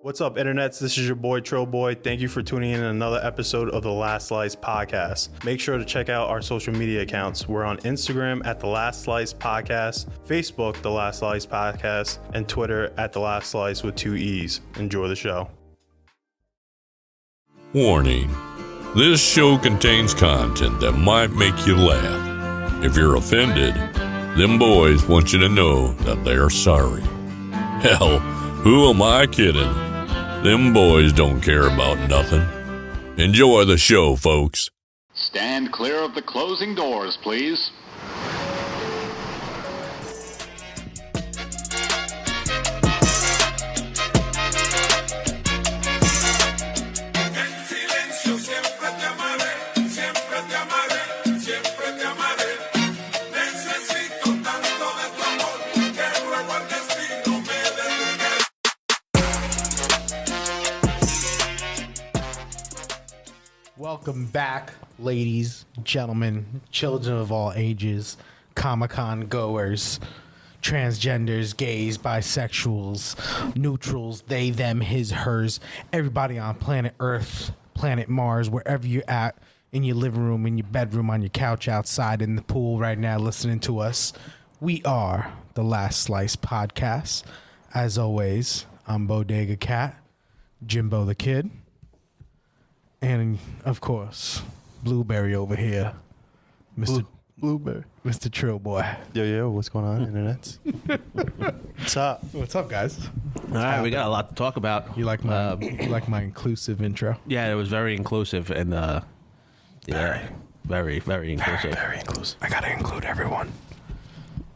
What's up, internets? This is your boy, Trill Boy. Thank you for tuning in to another episode of The Last Slice Podcast. Make sure to check out our social media accounts. We're on Instagram at The Last Slice Podcast, Facebook, The Last Slice Podcast, and Twitter at The Last Slice with 2 E's. Enjoy the show. Warning. This show contains content that might make you laugh. If you're offended, them boys want you to know that they're sorry. Hell, who am I kidding? Them boys don't care about nothing. Enjoy the show, folks. Stand clear of the closing doors, please. Welcome back, ladies, gentlemen, children of all ages, Comic-Con goers, transgenders, gays, bisexuals, neutrals, they, them, his, hers, everybody on planet Earth, planet Mars, wherever you're at, in your living room, in your bedroom, on your couch, outside, in the pool right now, listening to us. We are the Last Slice Podcast. As always, I'm Bodega Cat, Jimbo the Kid. And, of course, Blueberry over here. Blueberry. Mr. Trill Boy. Yo, what's going on, internets? What's up? What's up, guys? All right, we got a lot to talk about. You like my inclusive intro? Yeah, it was very inclusive and very inclusive. Very inclusive. I gotta include everyone.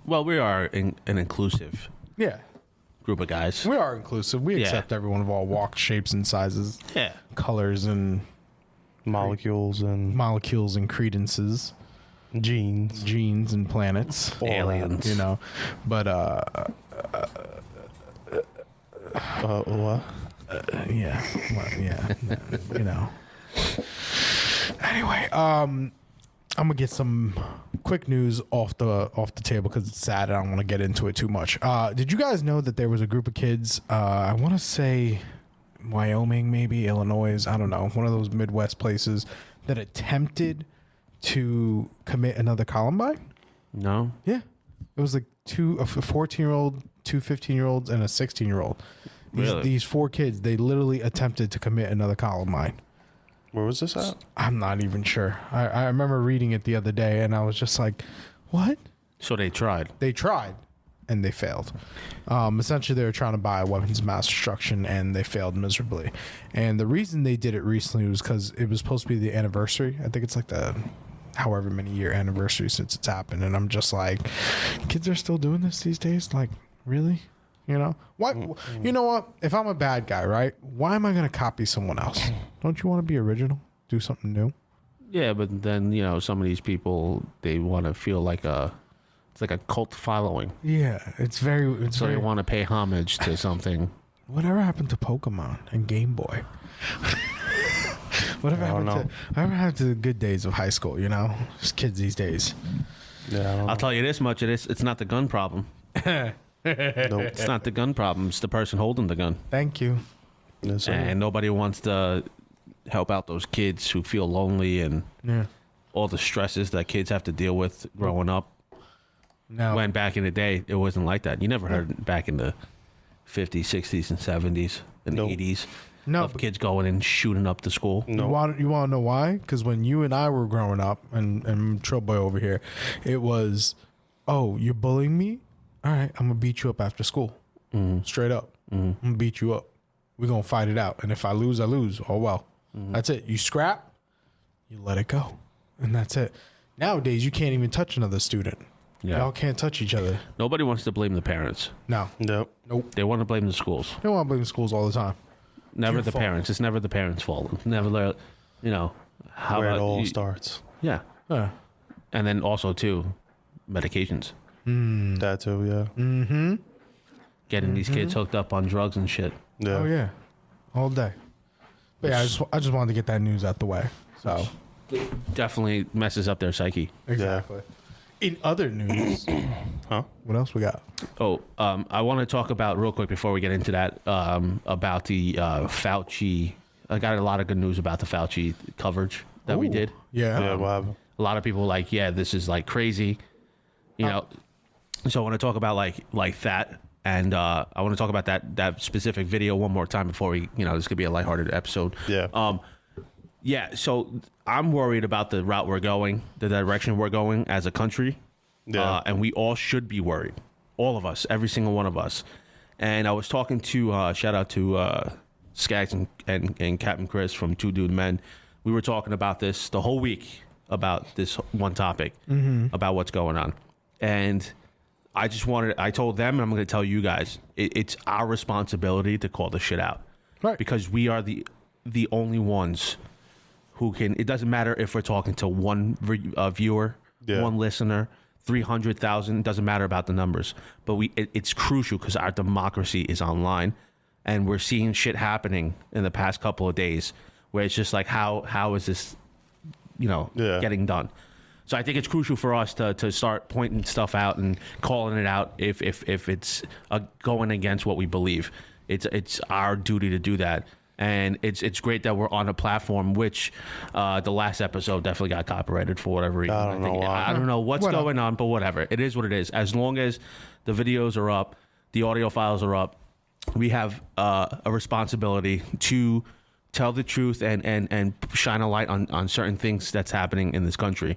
Well, we are an inclusive Yeah, group of guys. we are inclusive. We Yeah. accept everyone of all walks, shapes, and sizes, Yeah, colors, and Molecules and molecules and credences, genes. genes and planets. aliens. You know, but What? yeah, well, yeah, you know. Anyway, I'm gonna get some quick news off the table because it's sad. I don't want to get into it too much. Did you guys know that there was a group of kids? I want to say Wyoming, maybe Illinois. I don't know, one of those Midwest places that attempted to commit another Columbine. No, Yeah, it was like a 14-year-old, two 15-year-olds, and a 16-year-old. Really? These 4 kids, they literally attempted to commit another Columbine. Where was this at? I'm not even sure. I remember reading it the other day, and I was just like, what? so they tried. They tried, and they failed. Essentially, they were trying to buy weapons of mass destruction, and they failed miserably. And the reason they did it recently was because it was supposed to be the anniversary. I think it's like the however many year anniversary since it's happened. And I'm just like, kids are still doing this these days? Like, really? You know? Why? You know what? If I'm a bad guy, right? Why am I going to copy someone else? Don't you want to be original? Do something new? Yeah, but then some of these people, they want to feel like it's like a cult following. Yeah, it's very. So they want to pay homage to something. Whatever happened to Pokemon and Game Boy? Whatever happened to the good days of high school? You know, just kids these days. Yeah, I don't I'll tell you this much: it's not the gun problem. know. It's not the gun problem. It's the person holding the gun. Thank you. Yes, sir. And nobody wants to help out those kids who feel lonely and Yeah. all the stresses that kids have to deal with growing up. No. When back in the day, it wasn't like that. You never heard back in the 50s, 60s, and 70s and Nope. 80s No, of kids going and shooting up the school. You want to know why? Because when you and I were growing up, and Trill Boy over here, it was, oh, you're bullying me? All right, I'm gonna beat you up after school. Straight up. I'm gonna beat you up. We're gonna fight it out. And if I lose, I lose. Oh well. That's it. You scrap, you let it go. And that's it. Nowadays you can't even touch another student. Yeah. Y'all can't touch each other. Nobody wants to blame the parents. No. Nope. Nope. They want to blame the schools. They want to blame schools all the time. Never Your the fault. parents. It's never the parents' fault. It's never, how Where it about all you- starts. Yeah. Yeah. And then also, too, medications. That too, yeah. Getting these kids hooked up on drugs and shit. Yeah. Oh yeah. All day. But yeah, I just wanted to get that news out the way. So Definitely messes up their psyche. exactly. In other news, Huh? what else we got? I want to talk about real quick before we get into that about the Fauci. I got a lot of good news about the Fauci coverage that we did. Yeah. What happened? A lot of people were like, yeah, this is like crazy, you know. So I want to talk about like that, and I want to talk about that specific video one more time before we, this could be a lighthearted episode. Yeah. Yeah. So I'm worried about the route we're going, the direction we're going as a country. Yeah. And we all should be worried. All of us, every single one of us. And I was talking to, shout out to Skaggs and Captain Chris from Two Dude Men. We were talking about this the whole week, about this one topic, about what's going on. And I told them, and I'm going to tell you guys, it's our responsibility to call this shit out. Right. Because we are the only ones who can. It doesn't matter if we're talking to one viewer, one listener, 300,000. Doesn't matter about the numbers, but it's crucial because our democracy is online, and we're seeing shit happening in the past couple of days where it's just like, how is this, getting done? So I think it's crucial for us to start pointing stuff out and calling it out if it's going against what we believe. It's our duty to do that. And it's great that we're on a platform, which the last episode definitely got copyrighted for whatever reason. I don't know why. I don't know what's going on, but whatever. It is what it is. As long as the videos are up, the audio files are up, we have a responsibility to tell the truth and shine a light on certain things that's happening in this country.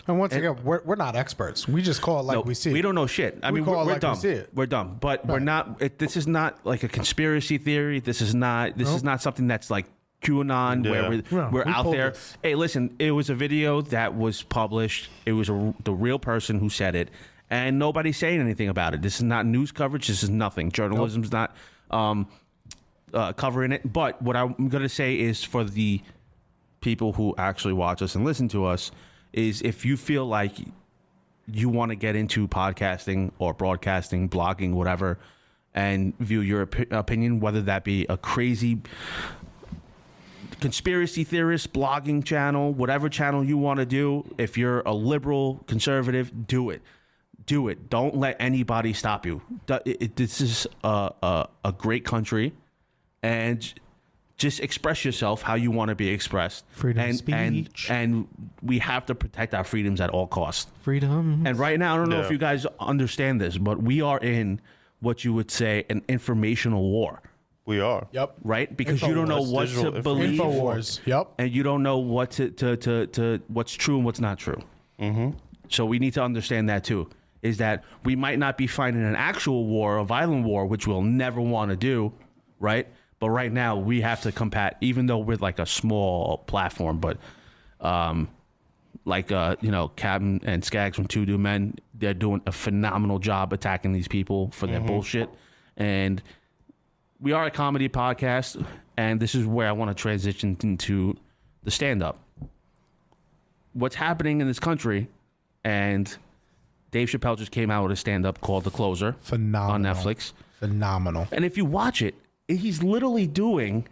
And once again, we're not experts. We just call it like we see it. We don't know shit. I mean, call it we're like dumb. we see it. We're dumb, but we're not. This is not like a conspiracy theory. This is not. This is not something that's like QAnon where we're we out pulled there. this. Hey, listen, it was a video that was published. It was the real person who said it, and nobody's saying anything about it. This is not news coverage. This is nothing. Journalism's not covering it. But what I'm going to say is for the people who actually watch us and listen to us, is if you feel like you want to get into podcasting or broadcasting, blogging, whatever, and view your opinion, whether that be a crazy conspiracy theorist blogging channel, whatever channel you want to do, if you're a liberal, conservative, do it. Do it. Don't let anybody stop you. This is a great country, and just express yourself how you want to be expressed. Freedom of speech. And we have to protect our freedoms at all costs. Freedom. And right now, I don't know if you guys understand this, but we are in what you would say an informational war. We are. Yep. Right? Because you don't know what to believe. InfoWars. Yep. And you don't know what to what's true and what's not true. Mm-hmm. So we need to understand that too. Is that we might not be fighting an actual war, a violent war, which we'll never want to do, right? But right now we have to combat, even though we're like a small platform. But Captain and Skaggs from Two Dude Men, they're doing a phenomenal job attacking these people for their bullshit. And we are a comedy podcast, and this is where I want to transition into the stand-up. What's happening in this country, and Dave Chappelle just came out with a stand-up called The Closer. Phenomenal. On Netflix. Phenomenal. And if you watch it, he's literally doing,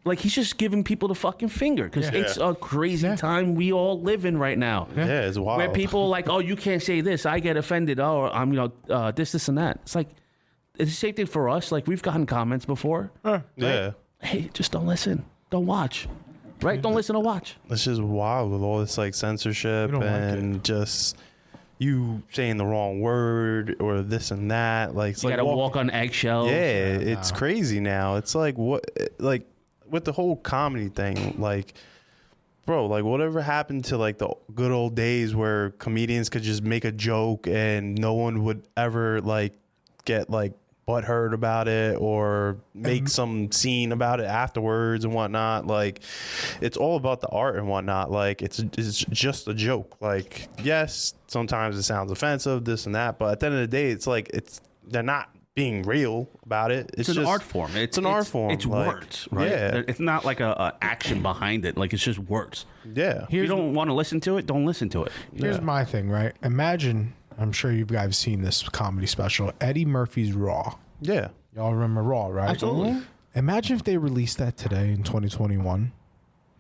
like, he's just giving people the fucking finger, because it's a crazy time we all live in right now. Yeah, it's wild. Where people are like, oh, you can't say this, I get offended, oh, I'm, this and that. It's like, it's the same thing for us. Like, we've gotten comments before. Yeah. Hey, just don't listen. Don't watch. Right? Don't listen or watch. It's just wild with all this like censorship and just you saying the wrong word or this and that. Like, it's You like gotta walk on eggshells. Yeah, it's crazy now. It's like like with the whole comedy thing, like, bro, like whatever happened to like the good old days where comedians could just make a joke and no one would ever like get like butthurt about it or make some scene about it afterwards and whatnot. Like, it's all about the art and whatnot. Like, it's just a joke. Like, yes, sometimes it sounds offensive, this and that, but at the end of the day, it's like they're not being real about it. It's an just, art form. It's an art form. It's like, words, right? Yeah. It's not like a action behind it. Like, it's just words. Yeah. If you don't want to listen to it, don't listen to it. Here's my thing, right? Imagine, I'm sure you guys seen this comedy special, Eddie Murphy's Raw. Yeah. Y'all remember Raw, right? Absolutely. Imagine if they released that today in 2021,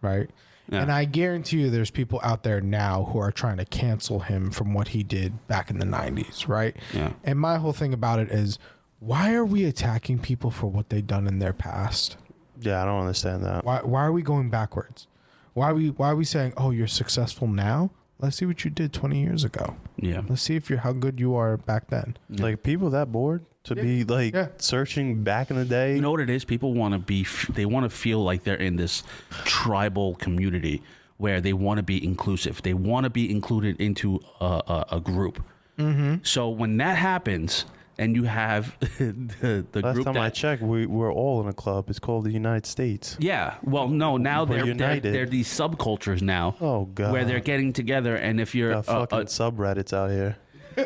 right? Yeah. And I guarantee you there's people out there now who are trying to cancel him from what he did back in the 90s, right? Yeah. And my whole thing about it is, why are we attacking people for what they've done in their past? Yeah, I don't understand that. Why are we going backwards? Why are we saying, oh, you're successful now? Let's see what you did 20 years ago. Yeah. Let's see if how good you are back then. Like, people that bored to be like searching back in the day. You know what it is? People want to be. They want to feel like they're in this tribal community where they want to be inclusive. They want to be included into a group. Mm-hmm. So when that happens, and you have the Last group time I checked, we're all in a club. It's called the United States. Yeah. Well, no. Now We're they're united. these subcultures now. Oh, God. Where they're getting together, and if you're Got fucking subreddits out here.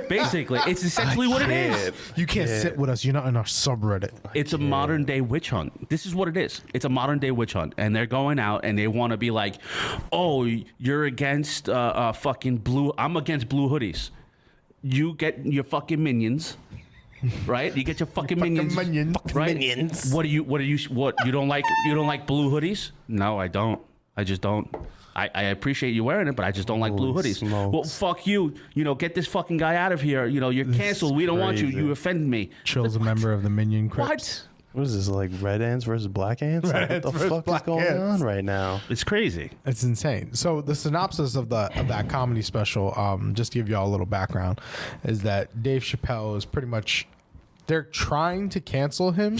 basically, it's essentially what it is. You can't sit with us. You're not in our subreddit. It's a modern day witch hunt. This is what it is. It's a modern day witch hunt, and they're going out and they want to be like, "Oh, you're against fucking blue. I'm against blue hoodies. You get your fucking minions." Right, you get your fucking minions, right? Minions. What you don't like? You don't like blue hoodies? No, I don't. I just don't. I appreciate you wearing it, but I just don't like blue Holy hoodies. smokes. Well, fuck you. You know, get this fucking guy out of here. You know, you're canceled. We don't want you. crazy. You offend me. Chill's a member of the Minion Crips. What? What is this, like red ants versus black ants? Like, Ants what the versus fuck is black going ants. on right now? It's crazy. It's insane. So the synopsis of that comedy special, just to give y'all a little background, is that Dave Chappelle is pretty much, they're trying to cancel him,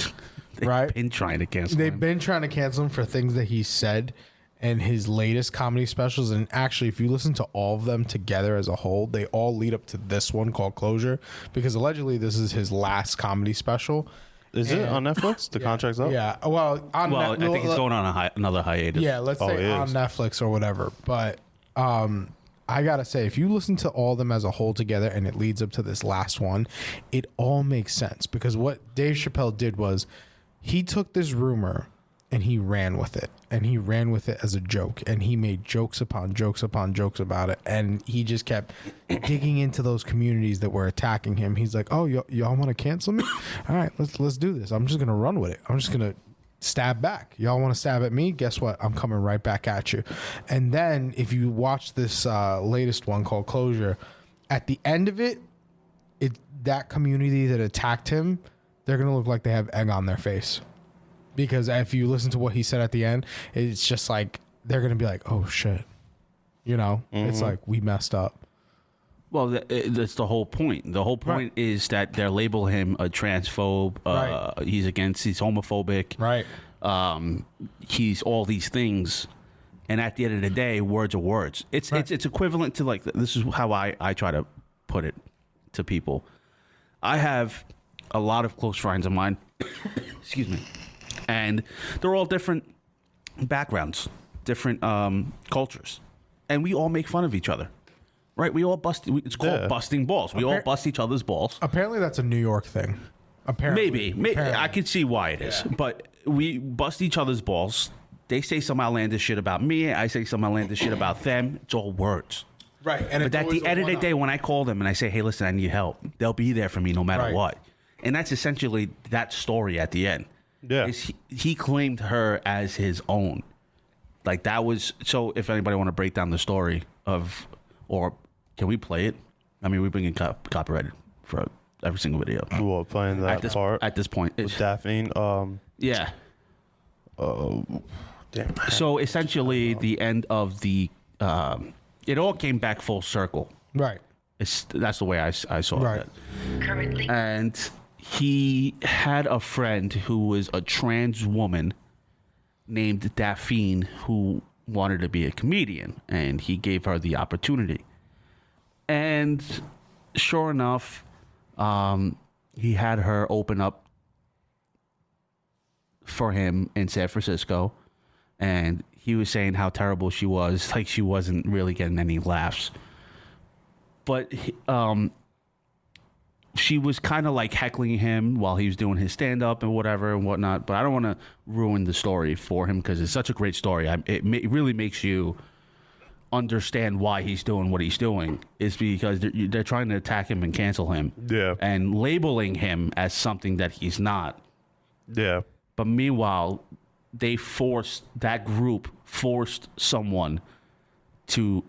right? Been trying to cancel They've him. been trying to cancel him for things that he said in his latest comedy specials. And actually, if you listen to all of them together as a whole, they all lead up to this one called Closure, because allegedly this is his last comedy special. Is it on Netflix? The contract's up? Yeah. Well, on Well, I think it's going on another hiatus. Yeah, let's Oh, say it on is. Netflix or whatever. But I gotta say, if you listen to all of them as a whole together and it leads up to this last one, it all makes sense, because what Dave Chappelle did was he took this rumor and he ran with it, and he ran with it as a joke, and he made jokes upon jokes upon jokes about it, and he just kept digging into those communities that were attacking him. He's like, "Oh, y'all want to cancel me? All right, let's do this. I'm just gonna run with it. I'm just gonna stab back. Y'all want to stab at me? Guess what? I'm coming right back at you." And then if you watch this latest one called Closure, at the end of it, that community that attacked him, they're gonna look like they have egg on their face. Because if you listen to what he said at the end, it's just like they're going to be like, oh, shit. You know, it's like we messed up. Well, that's the whole point. The whole point is that they label him a transphobe. Right. He's homophobic. Right. He's all these things. And at the end of the day, words are words. It's equivalent to, like, this is how I try to put it to people. I have a lot of close friends of mine. Excuse me. And they're all different backgrounds, different cultures, and we all make fun of each other, right? We all bust. It's called busting balls. We all bust each other's balls. Apparently, that's a New York thing. Apparently, Maybe I could see why it is, but we bust each other's balls. They say some outlandish shit about me. I say some outlandish shit about them. It's all words. Right. And But at the end of the day, when I call them and I say, "Hey, listen, I need help," they'll be there for me no matter what. And that's essentially that story at the end. Yeah. He claimed her as his own. Like, that was, so if anybody want to break down the story of, or can we play it? I mean, we've been getting copyrighted for every single video. What, playing that part? At this point. With Daphne? Yeah. Damn. So essentially the end of the, it all came back full circle. Right. That's the way I saw Right. it. And he had a friend who was a trans woman named Daphne who wanted to be a comedian, and he gave her the opportunity. And sure enough, he had her open up for him in San Francisco, and he was saying how terrible she was, like she wasn't really getting any laughs. But she was kind of like heckling him while he was doing his stand-up and whatever and whatnot. But I don't want to ruin the story for him because it's such a great story. It really makes you understand why he's doing what he's doing. Is because they're trying to attack him and cancel him. Yeah. And labeling him as something that he's not. Yeah. But meanwhile, that group forced someone to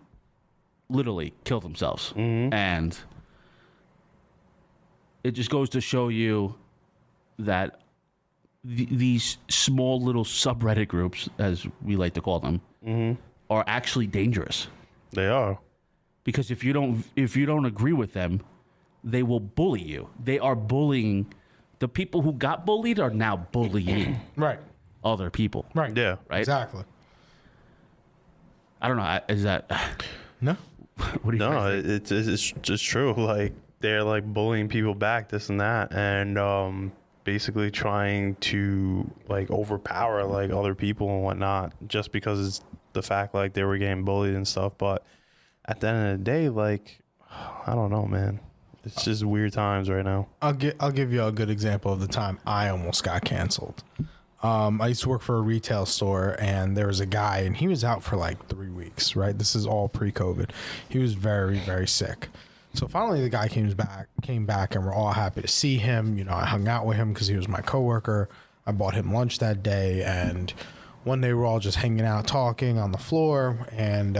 literally kill themselves. And it just goes to show you that these small little subreddit groups, as we like to call them, are actually dangerous. They are. Because if you don't agree with them, they will bully you. They are bullying. The people who got bullied are now bullying Right. other people. Right. Yeah. Right? Exactly. I don't know. Is that... No. What do you No, think? it's just true. Like, they're like bullying people back, this and that, and basically trying to like overpower like other people and whatnot, just because it's the fact like they were getting bullied and stuff. But at the end of the day, like, I don't know, man. It's just weird times right now. I'll give you a good example of the time I almost got canceled. I used to work for a retail store, and there was a guy, and he was out for like 3 weeks, right? This is all pre-COVID. He was very, very sick. So finally the guy came back, and we're all happy to see him. You know, I hung out with him because he was my coworker. I bought him lunch that day, and one day we're all just hanging out, talking on the floor, and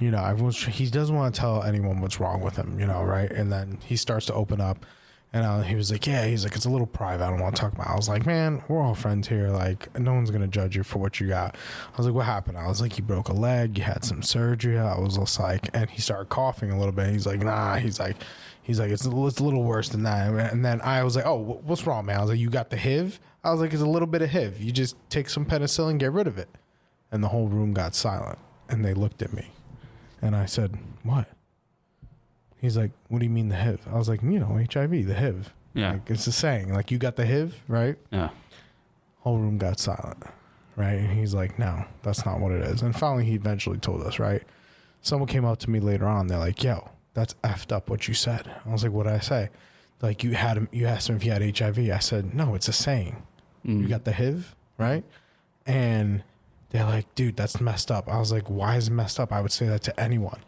you know, he doesn't want to tell anyone what's wrong with him, you know, right? And then he starts to open up, and he was like, he's like, it's a little private, I don't want to talk about it. I was like, man, we're all friends here, like, no one's gonna judge you for what you got. I was like, what happened? I was like, you broke a leg, you had some surgery. I was just like, and he started coughing a little bit. He's like, nah. He's like it's a little worse than that. And then I was like, oh, what's wrong, man? I was like, you got the HIV? I was like, it's a little bit of HIV, you just take some penicillin, get rid of it. And the whole room got silent, and they looked at me. And I said, what? He's like, what do you mean the HIV? I was like, you know, HIV, the HIV. Yeah. Like, it's the saying. Like, you got the HIV, right? Yeah. Whole room got silent, right? And he's like, no, that's not what it is. And finally, he eventually told us, right? Someone came up to me later on. They're like, yo, that's effed up what you said. I was like, what did I say? Like, you asked him if he had HIV. I said, no, it's a saying. You got the HIV, right? And they're like, dude, that's messed up. I was like, why is it messed up? I would say that to anyone.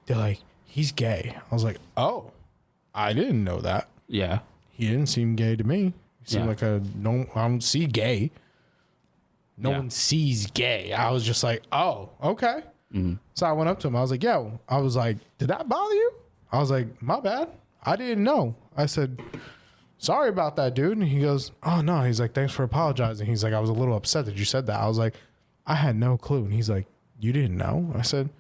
They're like, he's gay. I was like, oh, I didn't know that. Yeah. He didn't seem gay to me. He seemed like I don't see gay. No one sees gay. I was just like, oh, okay. So I went up to him. I was like, yo, did that bother you? I was like, my bad. I didn't know. I said, sorry about that, dude. And he goes, oh, no. He's like, thanks for apologizing. He's like, I was a little upset that you said that. I was like, I had no clue. And he's like, you didn't know? I said,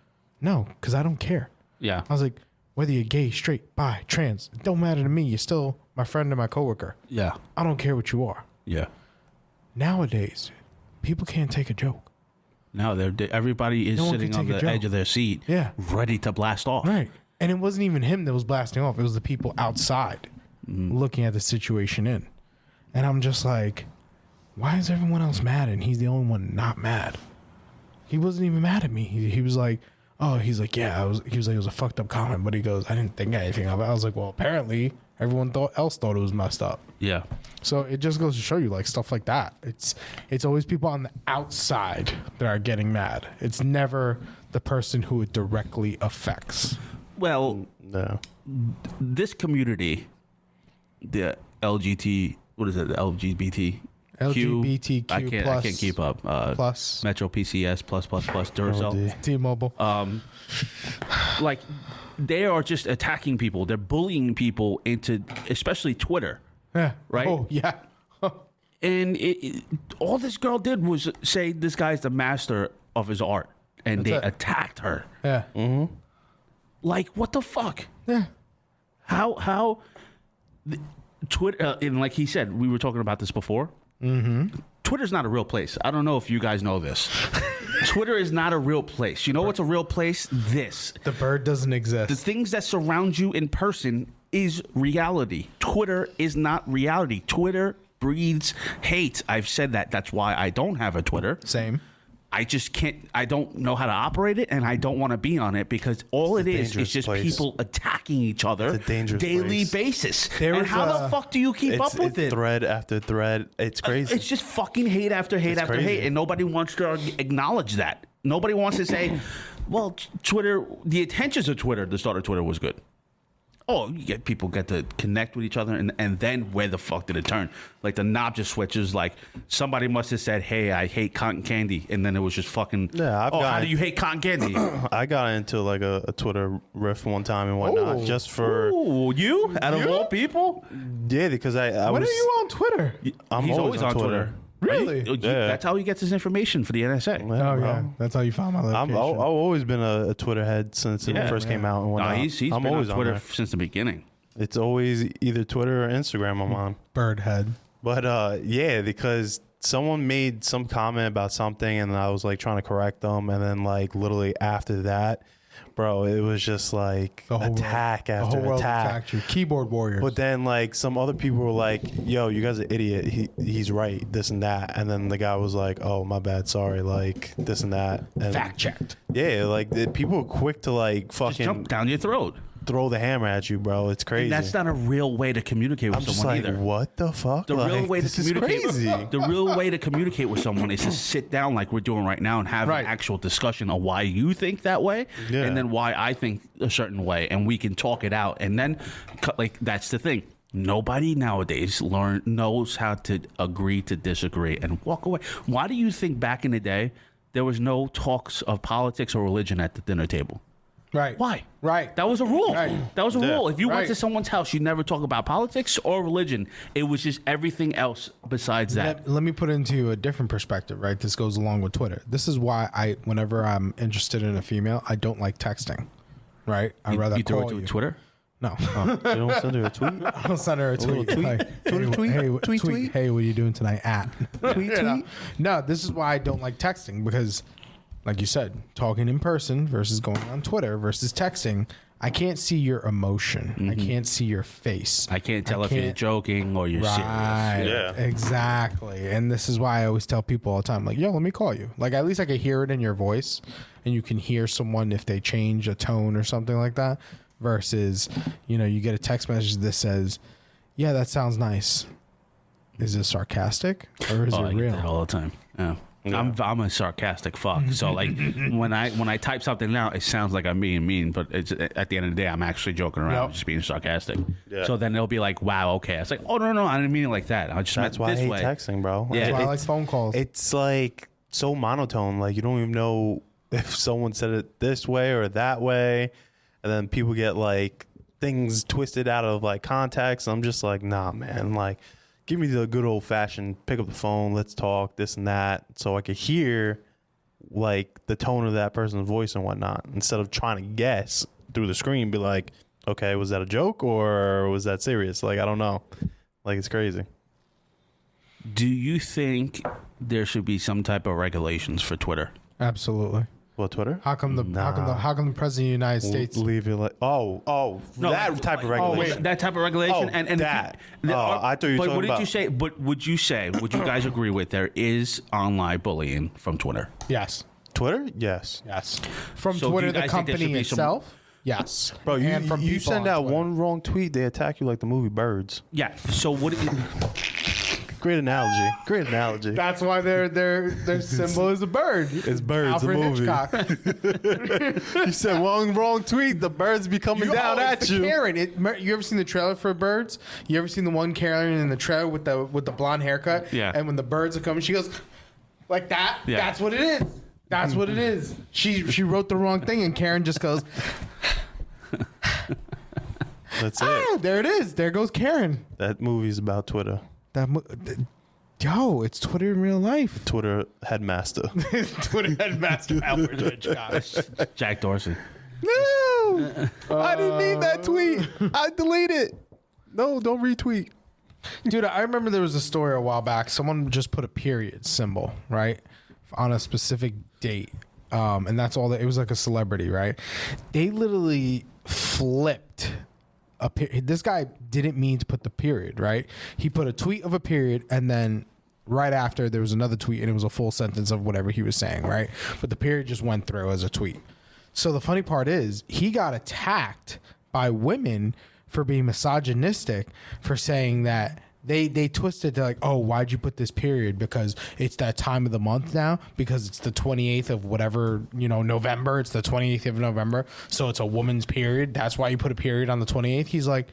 no, because I don't care. Yeah. I was like, whether you're gay, straight, bi, trans, it don't matter to me. You're still my friend and my coworker. Yeah. I don't care what you are. Yeah. Nowadays, people can't take a joke. No, everybody is No one sitting can on take a the joke. edge of their seat, ready to blast off. Right. And it wasn't even him that was blasting off. It was the people outside looking at the situation in. And I'm just like, why is everyone else mad and he's the only one not mad? He wasn't even mad at me. He was like, oh, he's like, yeah, he was like, it was a fucked up comment, but he goes, I didn't think anything of it. I was like, well, apparently everyone else thought it was messed up. Yeah. So it just goes to show you, like, stuff like that. It's always people on the outside that are getting mad. It's never the person who it directly affects. Well, No. this community, the LGBT, what is it? The LGBTQ. LGBTQ I can't keep up. Plus. Metro PCS plus Duracell. T-Mobile. Like, they are just attacking people. They're bullying people into, especially Twitter. Yeah. Right? Oh, yeah. And all this girl did was say this guy's the master of his art, and they attacked her. Yeah. Mm-hmm. Like, what the fuck? Yeah. How Twitter, and like he said, we were talking about this before. Mm-hmm. Twitter's not a real place. I don't know if you guys know this. Twitter is not a real place. You know what's a real place? This. The bird doesn't exist. The things that surround you in person is reality. Twitter is not reality. Twitter breeds hate. I've said that. That's why I don't have a Twitter. Same. I just can't. I don't know how to operate it, and I don't want to be on it because all it is just place. people attacking each other It's a dangerous daily place. basis. There and was how the fuck do you keep up with it? Thread after thread. It's crazy. It's just fucking hate after hate after crazy. hate, and nobody wants to acknowledge that. Nobody wants to say, well, Twitter, the intentions of Twitter, the start of Twitter was good. people get to connect with each other, and then where the fuck did it turn? Like the knob just switches. Like somebody must have said, "Hey, I hate cotton candy," and then it was just fucking. Yeah, how do you hate cotton candy? I got into like a Twitter riff one time and whatnot, just for you out of all people. Yeah, because I When was. are you on Twitter? I'm always on Twitter. Really? Yeah. That's how he gets his information for the NSA. Oh yeah, that's how you found my location. I've always been a Twitter head since it first came out and whatnot. He's I'm been always on Twitter there. since the beginning. It's always either Twitter or Instagram I'm on. Bird head. But yeah, because someone made some comment about something and I was like trying to correct them, and then like literally after that, bro, it was just like attack The after whole world attack. attacked you. Keyboard warriors. But then like some other people were like, "Yo, you guys are idiot. He's right. This and that." And then the guy was like, "Oh, my bad. Sorry. Like this and that." And Fact checked. yeah, like people were quick to like Just fucking jump down your throat. throw the hammer at you, bro. It's crazy. And that's not a real way to communicate with I'm just someone like, either. what the fuck? The real way to this is communicate, crazy. the real way to communicate with someone is to sit down like we're doing right now and have Right. an actual discussion of why you think that way, Yeah. and then why I think a certain way, and we can talk it out. And then, like that's the thing. Nobody nowadays knows how to agree to disagree and walk away. Why do you think back in the day there was no talks of politics or religion at the dinner table? right. Why? Right. That was a rule. Right. That was a rule. If you went Right. to someone's house, you never talk about politics or religion. It was just everything else besides that. Let me put it into a different perspective, right? This goes along with Twitter. This is why whenever I'm interested in a female, I don't like texting, right? I'd rather You threw call it to you. Twitter? No. You don't send her a tweet? I'll send her a tweet. tweet? Like, Twitter hey, tweet? Hey, Tweet, tweet? Hey, what are you doing tonight? At Tweet, You know? tweet? No, this is why I don't like texting, because, like you said, talking in person versus going on Twitter versus texting, I can't see your emotion. I can't see your face. I can't tell if you're joking or you're Right. serious. Yeah. Exactly. And this is why I always tell people all the time, like, yo, let me call you. Like, at least I could hear it in your voice, and you can hear someone if they change a tone or something like that. Versus, you get a text message that says, yeah, that sounds nice. Is it sarcastic or is Oh, it I get real? that all the time. Yeah. I'm a sarcastic fuck. So like when I type something out, it sounds like I'm being mean, but it's at the end of the day, I'm actually joking around, Yep. just being sarcastic. Yeah. So then they'll be like, "Wow, okay." I was like, "Oh no, I didn't mean it like that. I just That's meant why I this hate way." texting, bro. Yeah. That's why I like It's- phone calls. It's like so monotone. Like you don't even know if someone said it this way or that way, and then people get like things twisted out of like context. I'm just like, nah, man. Like, give me the good old fashioned pick up the phone, let's talk, this and that, so I could hear like the tone of that person's voice and whatnot, instead of trying to guess through the screen. Be like, okay, was that a joke or was that serious? Like, I don't know. Like, it's crazy. Do you think there should be some type of regulations for Twitter? Absolutely. Well, Twitter? How come the president of the United States? Leave it like that type of regulation. That type of regulation, Oh, and if that. you- I thought you were But talking what did about- you say? But would you guys agree with there is online bullying from Twitter? Yes. Twitter? Yes. Yes. From So do Twitter, you the guys think there should company be some- itself? Yes. Bro, And from you people send on out Twitter. one wrong tweet, they attack you like the movie Birds. Yeah. So what? Great analogy. Great analogy. That's why their symbol is a bird. It's Birds, Alfred the movie. Hitchcock. You said wrong tweet, the birds be coming down it's at the you. Karen. You ever seen the trailer for Birds? You ever seen the one Karen in the trailer with the blonde haircut? Yeah. And when the birds are coming, she goes like that. Yeah. That's what it is. That's what it is. She wrote the wrong thing, and Karen just goes, That's "Ah, it. there it is. There goes Karen." That movie's about Twitter. Yo, it's Twitter in real life. Twitter headmaster. Twitter headmaster Alfred Hitchcock. Jack Dorsey. No! I didn't mean that tweet. I delete it. No, don't retweet. Dude, I remember there was a story a while back. Someone just put a period symbol, right, on a specific date. And that's all that it was, like a celebrity, right? They literally flipped a period. This guy didn't mean to put the period, right? He put a tweet of a period, and then right after there was another tweet, and it was a full sentence of whatever he was saying, right? But the period just went through as a tweet. So the funny part is he got attacked by women for being misogynistic, for saying that They twisted to like, oh, why'd you put this period? Because it's that time of the month now. Because it's the 28th of whatever, November. It's the 28th of November. So it's a woman's period. That's why you put a period on the 28th. He's like,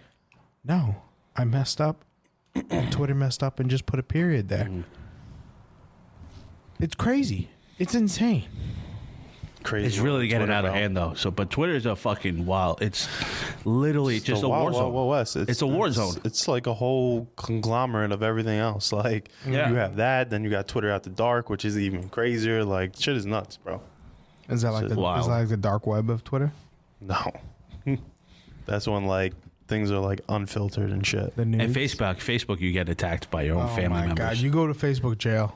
no, I messed up. Twitter messed up and just put a period there. It's crazy. It's insane. Crazy. It's really getting Twitter, out of hand though. So, but Twitter is a fucking wild. It's literally just a war zone. Wild West. It's a war zone. It's like a whole conglomerate of everything else. Like you have that, then you got Twitter After Dark, which is even crazier. Like shit is nuts, bro. Is that like the dark web of Twitter? No, that's when like things are like unfiltered and shit. The news? And Facebook, you get attacked by your own family members. God, you go to Facebook jail.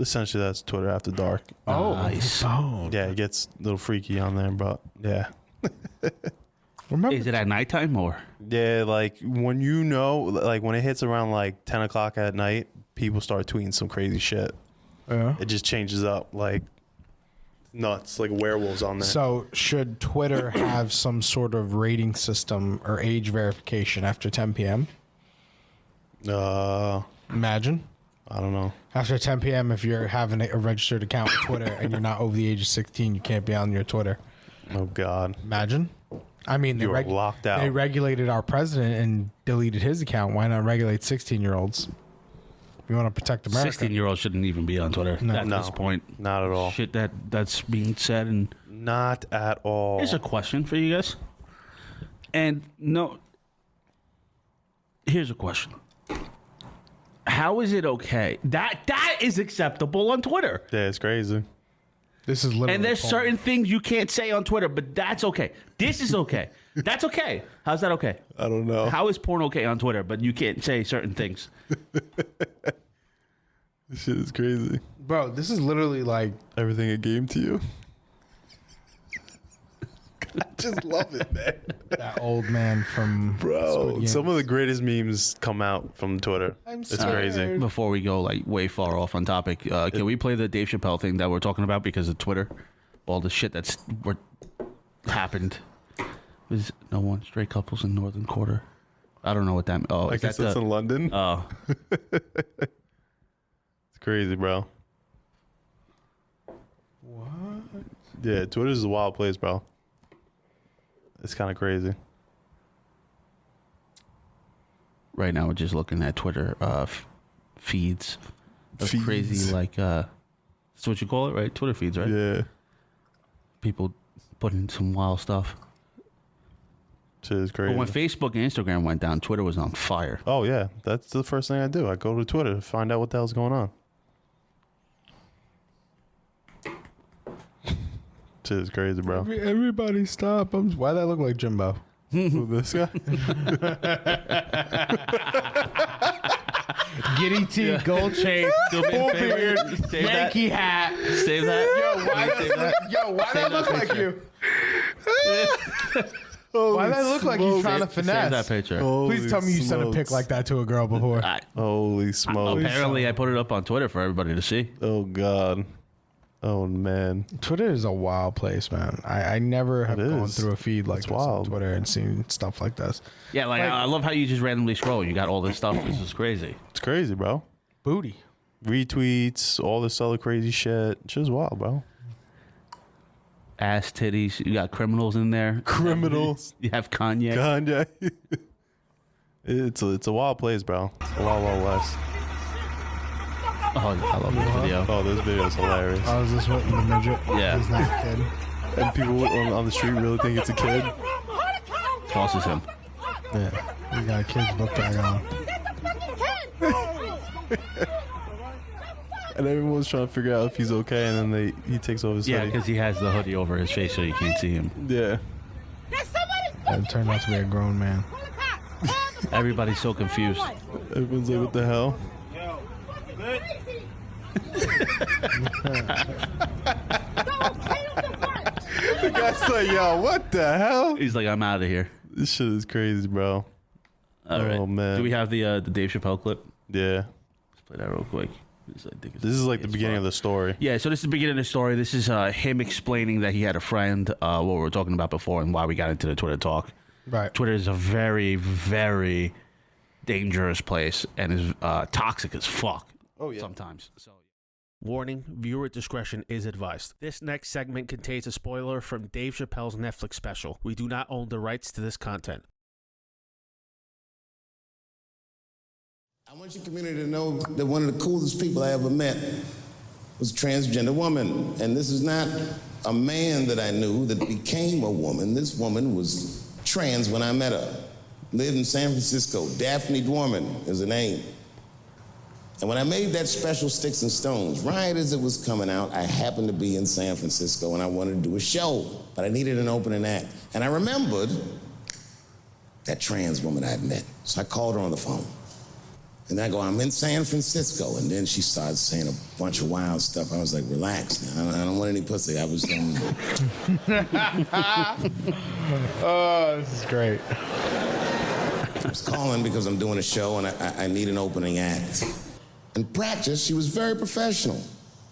Essentially, that's Twitter After Dark. Oh, nice. Oh, Yeah, it gets a little freaky on there, but yeah. remember? Is it at nighttime or? Yeah, like when when it hits around like 10 o'clock at night, people start tweeting some crazy shit. Yeah. It just changes up like nuts, like werewolves on there. So should Twitter have some sort of rating system or age verification after 10 p.m.? Imagine. I don't know. After 10 p.m., if you're having a registered account with Twitter and you're not over the age of 16, you can't be on your Twitter. Oh God. Imagine. I mean, You are locked out. They regulated our president and deleted his account. Why not regulate 16-year-olds? We want to protect America. 16-year-olds shouldn't even be on Twitter at this point. Not at all. Shit that's being said. And Not at all. here's a question for you guys. And no, here's a question. How is it okay? That is acceptable on Twitter. Yeah, it's crazy. This is literally And there's porn. certain things you can't say on Twitter, but that's okay. This is okay. That's okay. How's that okay? I don't know. How is porn okay on Twitter, but you can't say certain things? This shit is crazy. Bro, this is literally like Everything a game to you. I just love it, man. that old man from Bro, Squid some Games. of the greatest memes come out from Twitter. It's crazy. Before we go like way far off on topic, can we play the Dave Chappelle thing that we're talking about because of Twitter? All the shit that's happened. Was no one straight couples in Northern Quarter? I don't know what that. Oh, I is guess that that's the? in London. Oh, It's crazy, bro. What? Yeah, Twitter's a wild place, bro. It's kind of crazy. right now we're just looking at Twitter feeds. That's Feeds. crazy. Like that's what you call it, right? Twitter feeds, right? Yeah. People putting some wild stuff. Shit is crazy. But when Facebook and Instagram went down, Twitter was on fire. Oh, yeah. That's the first thing I do. I go to Twitter to find out what the hell's going on. Shit is crazy, bro. Everybody stop. Why that look like Jimbo? Who, this guy? Giddy tee, gold chain, full beard, Yankee hat. Save that. Why that look like you? Why that look like you trying to Save that finesse? picture. Please tell me you sent a pic like that to a girl before. Holy smokes. Apparently, I put it up on Twitter for everybody to see. Oh, God. Oh, man. Twitter is a wild place, man. I never have gone is. through a feed like It's this on wild. Twitter and seen stuff like this. Yeah, like I love how you just randomly scroll. You got all this stuff. This is crazy. It's crazy, bro. Booty. Retweets, all this other crazy shit. Shit's wild, bro. Ass titties. You got criminals in there. Criminals. You have Kanye. Kanye. It's a wild place, bro. It's a wild, wild west. Oh, I love this video. Oh, this video is hilarious. Oh, is this what the midget? Yeah. He's not a kid. And people on the street really think it's a kid. Tosses him. Yeah. You got a kid's book bag on. And everyone's trying to figure out if he's okay, and then he takes off his Yeah, hoodie. because he has the hoodie over his face so you can't see him. Yeah. It turned out to be a grown man. Everybody's so confused. Everyone's like, what the hell? The guy's like, yo, what the hell? He's like, I'm out of here. This shit is crazy, bro. All right. Oh, man. Do we have the Dave Chappelle clip? Yeah. Let's play that real quick. This is like the beginning of the story. Yeah, so this is the beginning of the story. This is him explaining that he had a friend, what we were talking about before, and why we got into the Twitter talk. Right. Twitter is a very, very dangerous place and is toxic as fuck. Oh, yeah. Sometimes. So. Warning, viewer discretion is advised. This next segment contains a spoiler from Dave Chappelle's Netflix special. We do not own the rights to this content. I want your community to know that one of the coolest people I ever met was a transgender woman. And this is not a man that I knew that became a woman. This woman was trans when I met her. Lived in San Francisco. Daphne Dworman is her name. And when I made that special Sticks and Stones, right as it was coming out, I happened to be in San Francisco and I wanted to do a show, but I needed an opening act. And I remembered that trans woman I'd met. So I called her on the phone. And I go, I'm in San Francisco. And then she started saying a bunch of wild stuff. I was like, relax now. I don't want any pussy. I was Oh, this is great. I was calling because I'm doing a show and I need an opening act. In practice, she was very professional.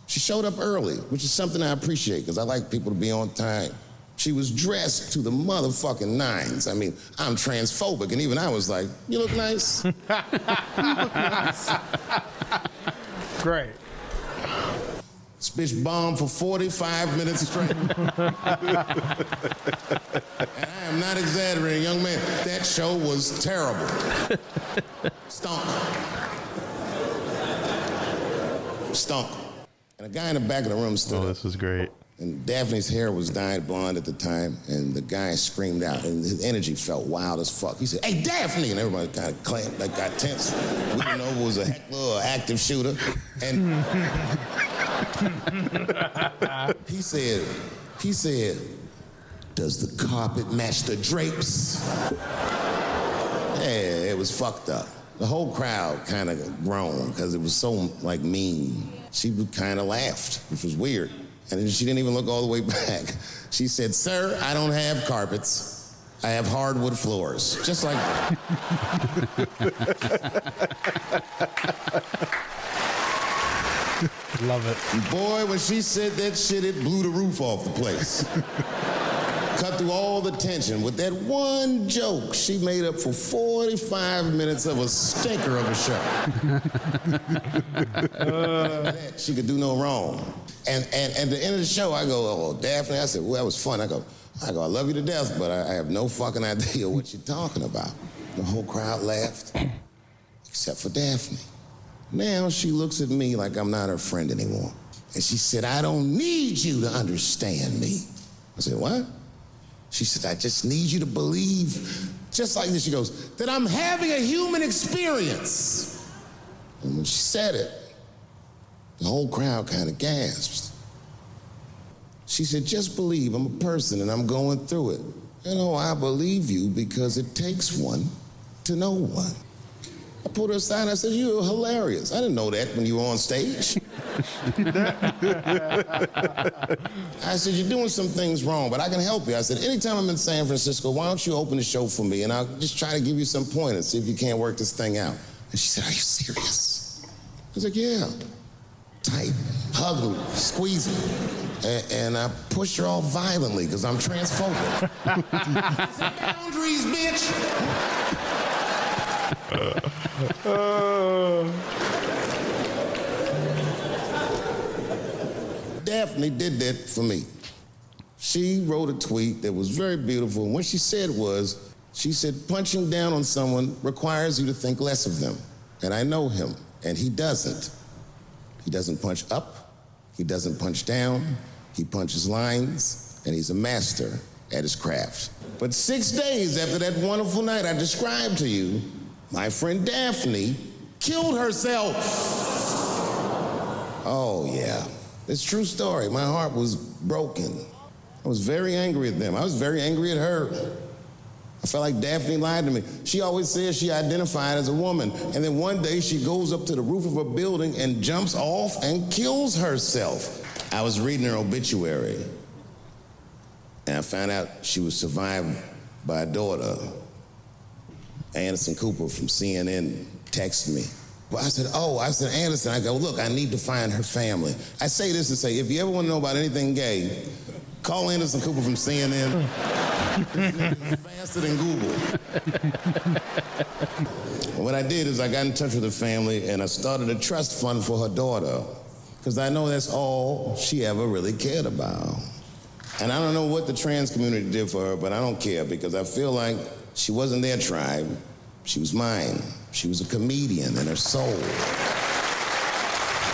She showed up early, which is something I appreciate because I like people to be on time. She was dressed to the motherfucking nines. I mean, I'm transphobic, and even I was like, you look nice. You look nice. Great. This bitch bombed for 45 minutes straight. And I am not exaggerating, young man. That show was terrible. Stunk. Stunk. And a guy in the back of the room stood up. This is great. And Daphne's hair was dyed blonde at the time, and the guy screamed out, and his energy felt wild as fuck. He said, "Hey, Daphne!" And everybody kind of clamped, like got tense. We didn't know if it was a heckler or active shooter. And he said, "Does the carpet match the drapes?" Yeah, it was fucked up. The whole crowd kind of groaned because it was so, like, mean. She kind of laughed, which was weird. And then she didn't even look all the way back. She said, "Sir, I don't have carpets. I have hardwood floors." Just like that. Love it. And boy, when she said that shit, it blew the roof off the place. Cut through all the tension. With that one joke, she made up for 45 minutes of a stinker of a show. She could do no wrong. And at the end of the show, I go, "Oh, Daphne," I said, "Well, that was fun." I go, "I love you to death, but I have no fucking idea what you're talking about." The whole crowd laughed, except for Daphne. Now she looks at me like I'm not her friend anymore. And she said, "I don't need you to understand me." I said, "What?" She said, "I just need you to believe," just like this, she goes, "that I'm having a human experience." And when she said it, the whole crowd kind of gasped. She said, "Just believe I'm a person and I'm going through it." You know, I believe you because it takes one to know one. I pulled her aside and I said, "You're hilarious." I didn't know that when you were on stage. I said, "You're doing some things wrong, but I can help you." I said, "Anytime I'm in San Francisco, why don't you open the show for me and I'll just try to give you some pointers, see if you can't work this thing out." And she said, "Are you serious?" I was like, "Yeah." Tight, hug me, squeeze me. And I pushed her all violently because I'm transphobic. Boundaries, bitch! Daphne did that for me. She wrote a tweet that was very beautiful. And what she said was, she said, "Punching down on someone requires you to think less of them." And I know him, and he doesn't. He doesn't punch up, he doesn't punch down, he punches lines, and he's a master at his craft. But 6 days after that wonderful night I described to you, my friend Daphne killed herself. Oh, yeah. It's a true story. My heart was broken. I was very angry at them. I was very angry at her. I felt like Daphne lied to me. She always says she identified as a woman, and then one day she goes up to the roof of a building and jumps off and kills herself. I was reading her obituary, and I found out she was survived by a daughter. Anderson Cooper from CNN texted me. Well, I said, "Anderson," I go, "Look, I need to find her family." I say this to say, if you ever want to know about anything gay, call Anderson Cooper from CNN. It's faster than Google. what I did is I got in touch with the family and I started a trust fund for her daughter, because I know that's all she ever really cared about. And I don't know what the trans community did for her, but I don't care, because I feel like she wasn't their tribe. She was mine. She was a comedian in her soul.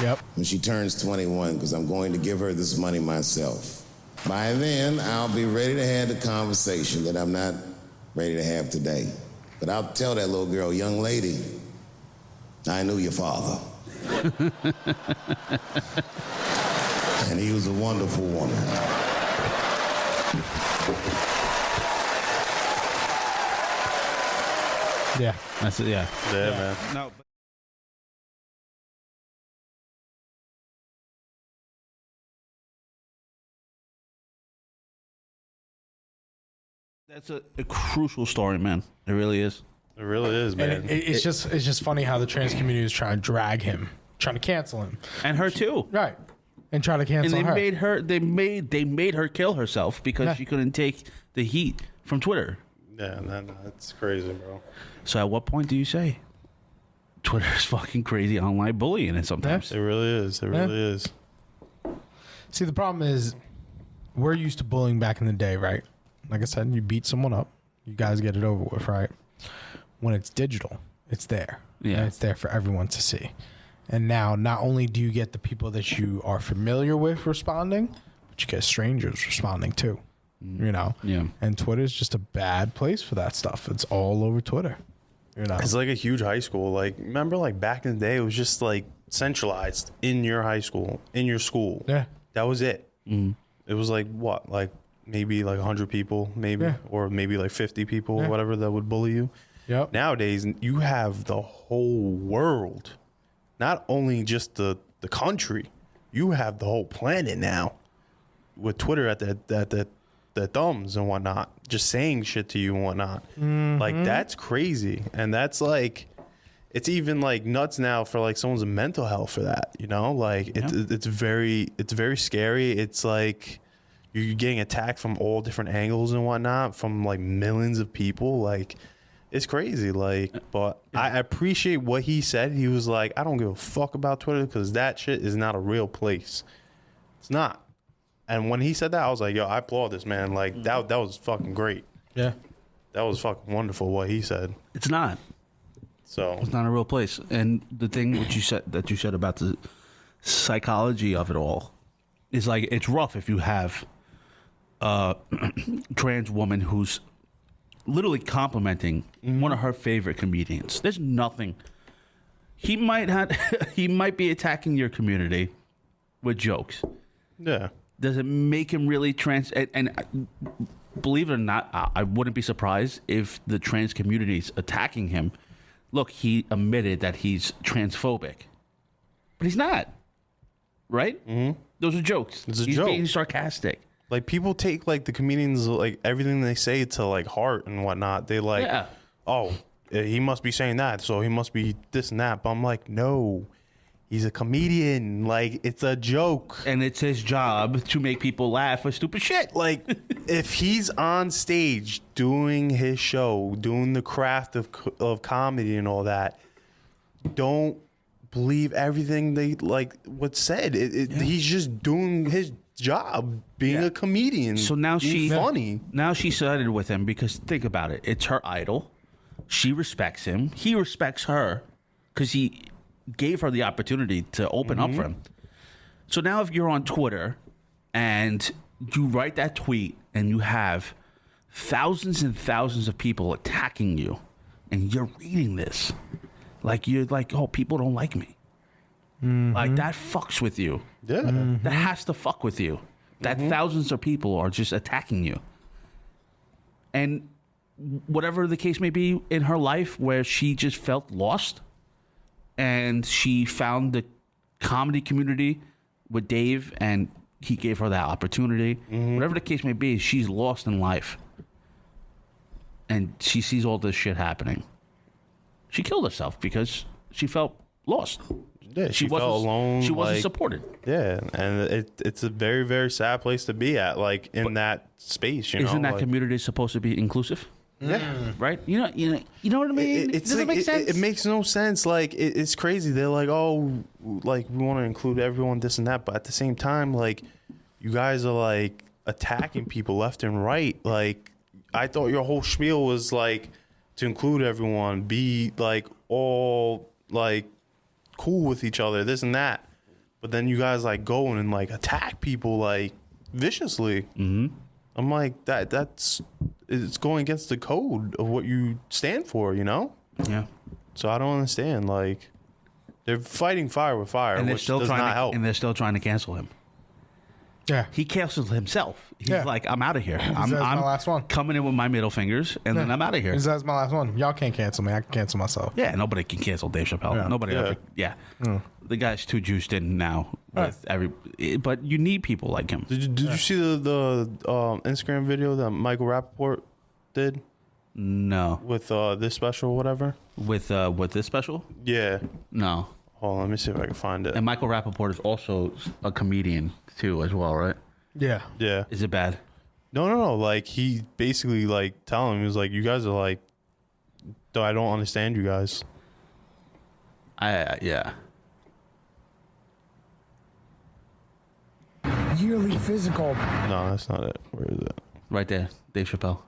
Yep. When she turns 21, because I'm going to give her this money myself. By then, I'll be ready to have the conversation that I'm not ready to have today. But I'll tell that little girl, young lady, I knew your father. And he was a wonderful woman. Yeah, that's it. Yeah, Yeah, man. no. That's a crucial story, man. It really is. It really is, man. And it's just funny how the trans community is trying to drag him, trying to cancel him, And her too. right? And try to cancel And they her. made her kill herself because Yeah. she couldn't take the heat from Twitter. Yeah, that's crazy, bro. So at what point do you say Twitter is fucking crazy online bullying? And sometimes It really is. It really is. See, the problem is we're used to bullying back in the day, right? Like I said, you beat someone up, you guys get it over with, right? When it's digital, it's there. Yeah. And it's there for everyone to see. And now, not only do you get the people that you are familiar with responding, but you get strangers responding too. You know? Yeah. And Twitter's just a bad place for that stuff. It's all over Twitter. You know? It's like a huge high school. Like, remember, like back in the day, it was just like centralized in your high school, in your school. Yeah. That was it. It was like what, like maybe like 100 people, maybe, Yeah. or maybe like 50 people, Yeah. whatever, that would bully you. Yep. Nowadays, you have the whole world, not only just the country. You have the whole planet now, with Twitter at the thumbs and whatnot, just saying shit to you and whatnot. Like, that's crazy, and that's like, it's even like nuts now for like someone's mental health for that. You know, like it's very scary. It's like you're getting attacked from all different angles and whatnot from like millions of people. Like, it's crazy. Like, but I appreciate what he said. He was like, I don't give a fuck about Twitter because that shit is not a real place. It's not. And when he said that, I was like, yo, I applaud this, man. Like, that was fucking great. Yeah. That was fucking wonderful what he said. it's not. So, It's not a real place. And the thing that you said about the psychology of it all is like it's rough if you have a trans woman who's literally complimenting one of her favorite comedians. There's nothing. He might be attacking your community with jokes. yeah. Does it make him really trans? And believe it or not, I wouldn't be surprised if the trans community is attacking him. Look, he admitted that he's transphobic, but he's not. Right? Mm-hmm. Those are jokes. It's a he's joke. being sarcastic. Like, people take like the comedians, like everything they say to like heart and whatnot. They like, Yeah. oh, he must be saying that, so he must be this and that. But I'm like, no, he's a comedian. Like, it's a joke. And it's his job to make people laugh at stupid shit. Like, if he's on stage doing his show, doing the craft of comedy and all that, don't believe everything they like what's said. He's just doing his job, being a comedian. So now being funny. Now she sided with him because think about it. It's her idol. She respects him. He respects her because he gave her the opportunity to open up for him. So now if you're on Twitter and you write that tweet and you have thousands and thousands of people attacking you and you're reading this, like you're like, oh, people don't like me. Like that fucks with you. Yeah. That has to fuck with you. That thousands of people are just attacking you. And whatever the case may be in her life where she just felt lost and she found the comedy community with Dave and he gave her that opportunity. Whatever the case may be, she's lost in life. And she sees all this shit happening. She killed herself because she felt lost. Yeah, she felt wasn't alone. She wasn't like, supported. Yeah, and it's a very, very sad place to be at, like in that space. You know, Isn't that like, community supposed to be inclusive? Yeah. Right? You know what I mean? It's Does like, it make sense? It makes no sense. Like it's crazy. They're like, oh, like we want to include everyone, this and that, but at the same time, like you guys are like attacking people left and right. Like I thought your whole spiel was like to include everyone, be like all like cool with each other, this and that. But then you guys like go and like attack people like viciously. Mm-hmm. I'm like it's going against the code of what you stand for, you know? Yeah. So I don't understand. Like they're fighting fire with fire, And they're which still does trying not to, help. and they're still trying to cancel him. Yeah. He canceled himself. He's Yeah. like, I'm out of here. I'm my last one. coming in with my middle fingers, and then I'm out of here. That's my last one. Y'all can't cancel me. I can cancel myself. Yeah, nobody can cancel Dave Chappelle. Yeah. Nobody Yeah. ever. Yeah, the guy's too juiced in now with But you need people like him. Did you see the Instagram video that Michael Rappaport did No, with this special or whatever? with this special, Yeah. no. Hold on, let me see if I can find it. And Michael Rappaport is also a comedian too, as well, right? Yeah. Yeah. Is it bad? No. Like he basically like telling him, he was like, you guys are like, I don't understand you guys. Yeah. Yearly physical. No, that's not it. Where is it? Right there, Dave Chappelle.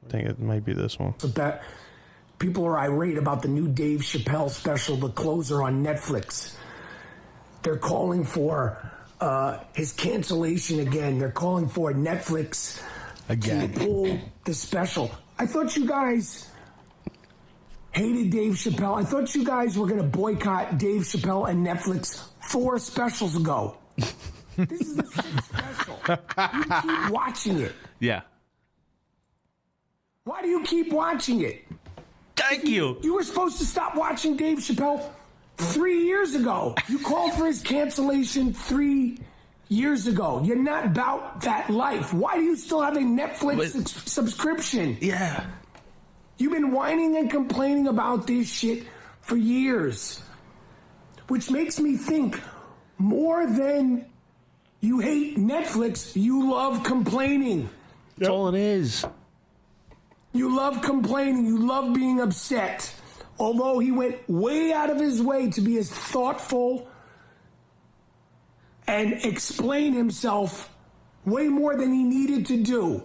I think it might be this one. That people are irate about the new Dave Chappelle special, The Closer, on Netflix. They're calling for his cancellation again. They're calling for Netflix Again. to pull the special. I thought you guys hated Dave Chappelle. I thought you guys were going to boycott Dave Chappelle and Netflix 4 specials ago. This is the 6th special. You keep watching it. Yeah. Why do you keep watching it? Thank you. You were supposed to stop watching Dave Chappelle 3 years ago. You called for his cancellation 3 years ago. You're not about that life. Why do you still have a Netflix subscription? Yeah. You've been whining and complaining about this shit for years. Which makes me think more than you hate Netflix, you love complaining. That's all it is. You love complaining. You love being upset. Although he went way out of his way to be as thoughtful and explain himself way more than he needed to do.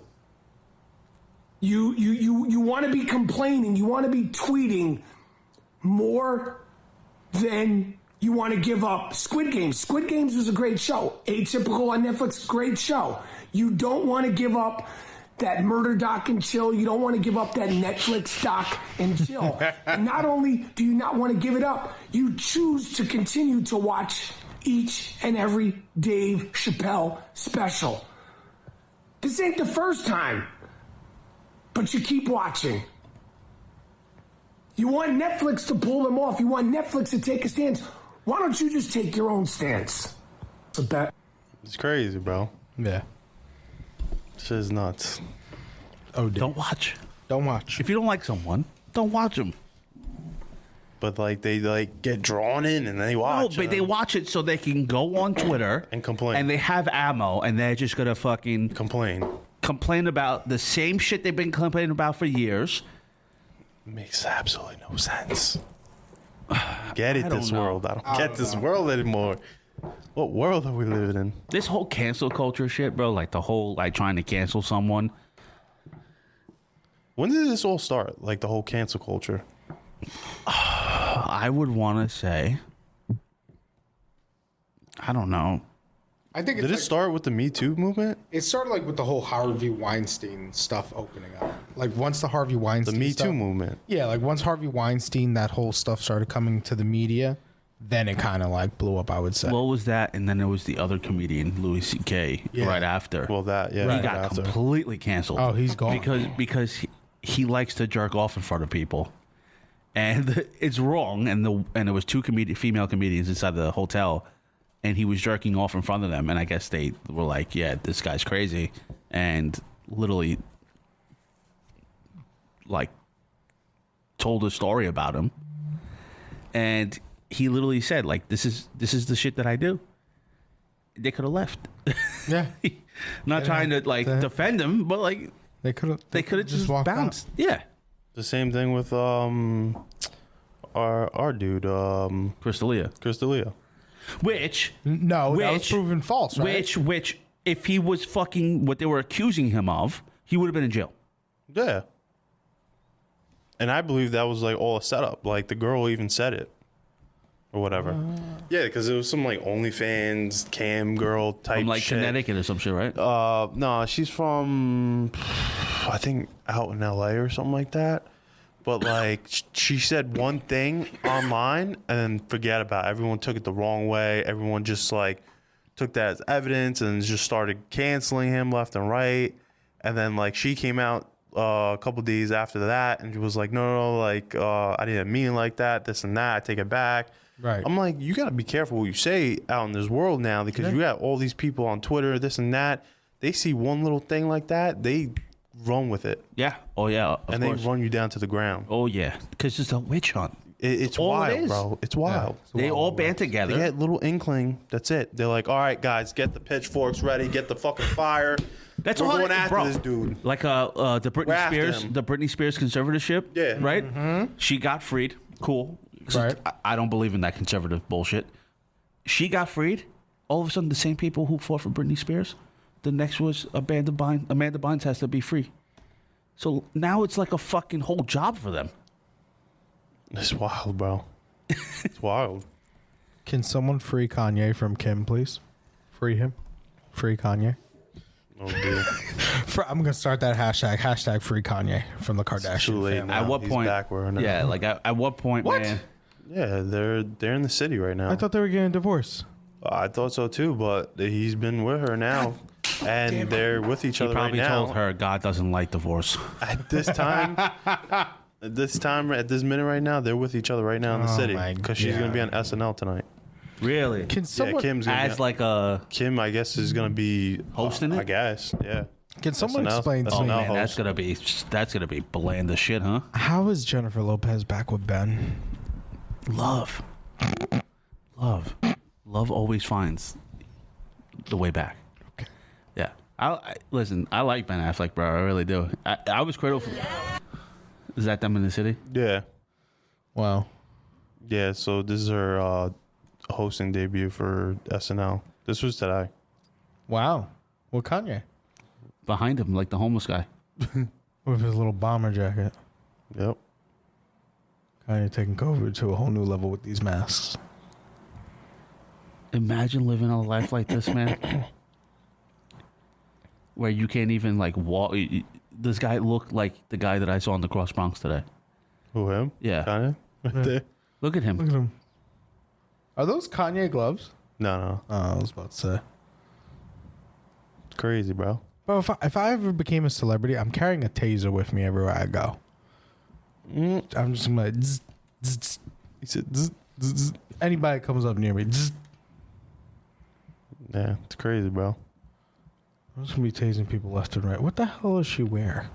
You want to be complaining. You want to be tweeting more than you want to give up Squid Games. Squid Games was a great show. Atypical on Netflix, great show. You don't want to give up that murder doc and chill. You don't want to give up that Netflix doc and chill. And not only do you not want to give it up, you choose to continue to watch each and every Dave Chappelle special. This ain't the first time, but you keep watching. You want Netflix to pull them off. You want Netflix to take a stance. Why don't you just take your own stance? It's crazy, bro. Yeah. This is nuts. Oh, dude. Don't watch. Don't watch. If you don't like someone, don't watch them. But like they like get drawn in and they No, watch. but they watch it so they can go on Twitter And complain. and they have ammo, and they're just gonna fucking complain about the same shit they've been complaining about for years. Makes absolutely no sense. Get it, I don't this know. world. I don't get this world anymore. What world are we living in? This whole cancel culture shit, bro, like the whole like trying to cancel someone. When did this all start? Like the whole cancel culture? I would want to say, I don't know. I think Did it start with the Me Too movement? It started like with the whole Harvey Weinstein stuff opening up. Like once the Harvey Weinstein The Me stuff, Too movement. Yeah, like once Harvey Weinstein, that whole stuff started coming to the media, then it kind of like blew up, I would say. What was that? And then there was the other comedian, Louis C.K. Yeah. right after. Well, that yeah. he right got after. completely canceled. Oh, he's gone. because he likes to jerk off in front of people, and it's wrong. And there was two female comedians inside the hotel, and he was jerking off in front of them. And I guess they were like, "Yeah, this guy's crazy," and literally like told a story about him. And he literally said, like, this is the shit that I do. They could have left. Yeah. Not trying to like defend him, but like They could have. They could have just walked bounced. Yeah. The same thing with our dude, Crystalia. Which No, that was proven false, right? Which, if he was fucking what they were accusing him of, he would have been in jail. Yeah. And I believe that was like all a setup. Like the girl even said it. Or whatever. Yeah, because it was some like OnlyFans cam girl type From like shit. Connecticut or some shit, right? No, she's from I think out in LA or something like that. But like she said one thing online and then forget about it. Everyone took it the wrong way. Everyone just like took that as evidence and just started canceling him left and right. And then like she came out a couple days after that and she was like, no, like I didn't mean it like that, this and that, I take it back. Right. I'm like, you got to be careful what you say out in this world now because you got all these people on Twitter, this and that. They see one little thing like that, they run with it. Yeah. Oh, yeah. And they run you down to the ground. Oh, yeah. Because it's a witch hunt. It's all wild, it is. bro. It's wild. They all band together. They get little inkling. That's it. They're like, all right, guys, get the pitchforks ready. Get the fucking fire. That's We're all going it- after bro. this dude. Like the We're after him. Britney Spears conservatorship. Yeah. Right? Mm-hmm. She got freed. Cool. Right. I don't believe in that conservative bullshit. She got freed. All of a sudden, the same people who fought for Britney Spears, the next was Amanda Bynes has to be free. So now it's like a fucking whole job for them. It's wild, bro. It's wild. Can someone free Kanye from Kim, please? Free him. Free Kanye. Oh, dude. I'm gonna start that hashtag. Hashtag free Kanye from the Kardashian Too late family. now. At what He's point? backward now. Yeah, like at what point, man? Yeah, they're in the city right now. I thought they were getting divorced. I thought so too, but he's been with her now, and they're with each He other right probably now. told her God doesn't like divorce. At this time, at this minute right now, they're with each other right now in the city my because she's gonna be on God. SNL tonight. Really? Can someone Kim's gonna As be, like a Kim, I guess, is gonna be Hosting it? I guess, yeah. Can someone SNL explain to SNL me host. that's gonna be bland as shit, huh? how is Jennifer Lopez back with Ben? Love always finds the way back. Okay. Yeah. Listen. I like Ben Affleck, bro. I really do. I was critical. Is that them in the city? Yeah, Wow. yeah. So this is her hosting debut for SNL. This was today. Wow. Well, Kanye Behind him, like the homeless guy. with his little bomber jacket. Yep. Kanye taking COVID to a whole new level with these masks. Imagine living a life like this, man. Where you can't even like walk. This guy looked like the guy that I saw in the Cross Bronx today. Who, him? Yeah. Kanye? Right there. Look at him. Look at him. Are those Kanye gloves? No. Oh, I was about to say. It's crazy, bro. Bro, if I ever became a celebrity, I'm carrying a taser with me everywhere I go. I'm just gonna like, zzz, zzz, zzz. He said, zzz, zzz, zzz. Anybody comes up near me, zzz. Yeah, it's crazy, bro. I'm just gonna be tasing people left and right. What the hell does she wear?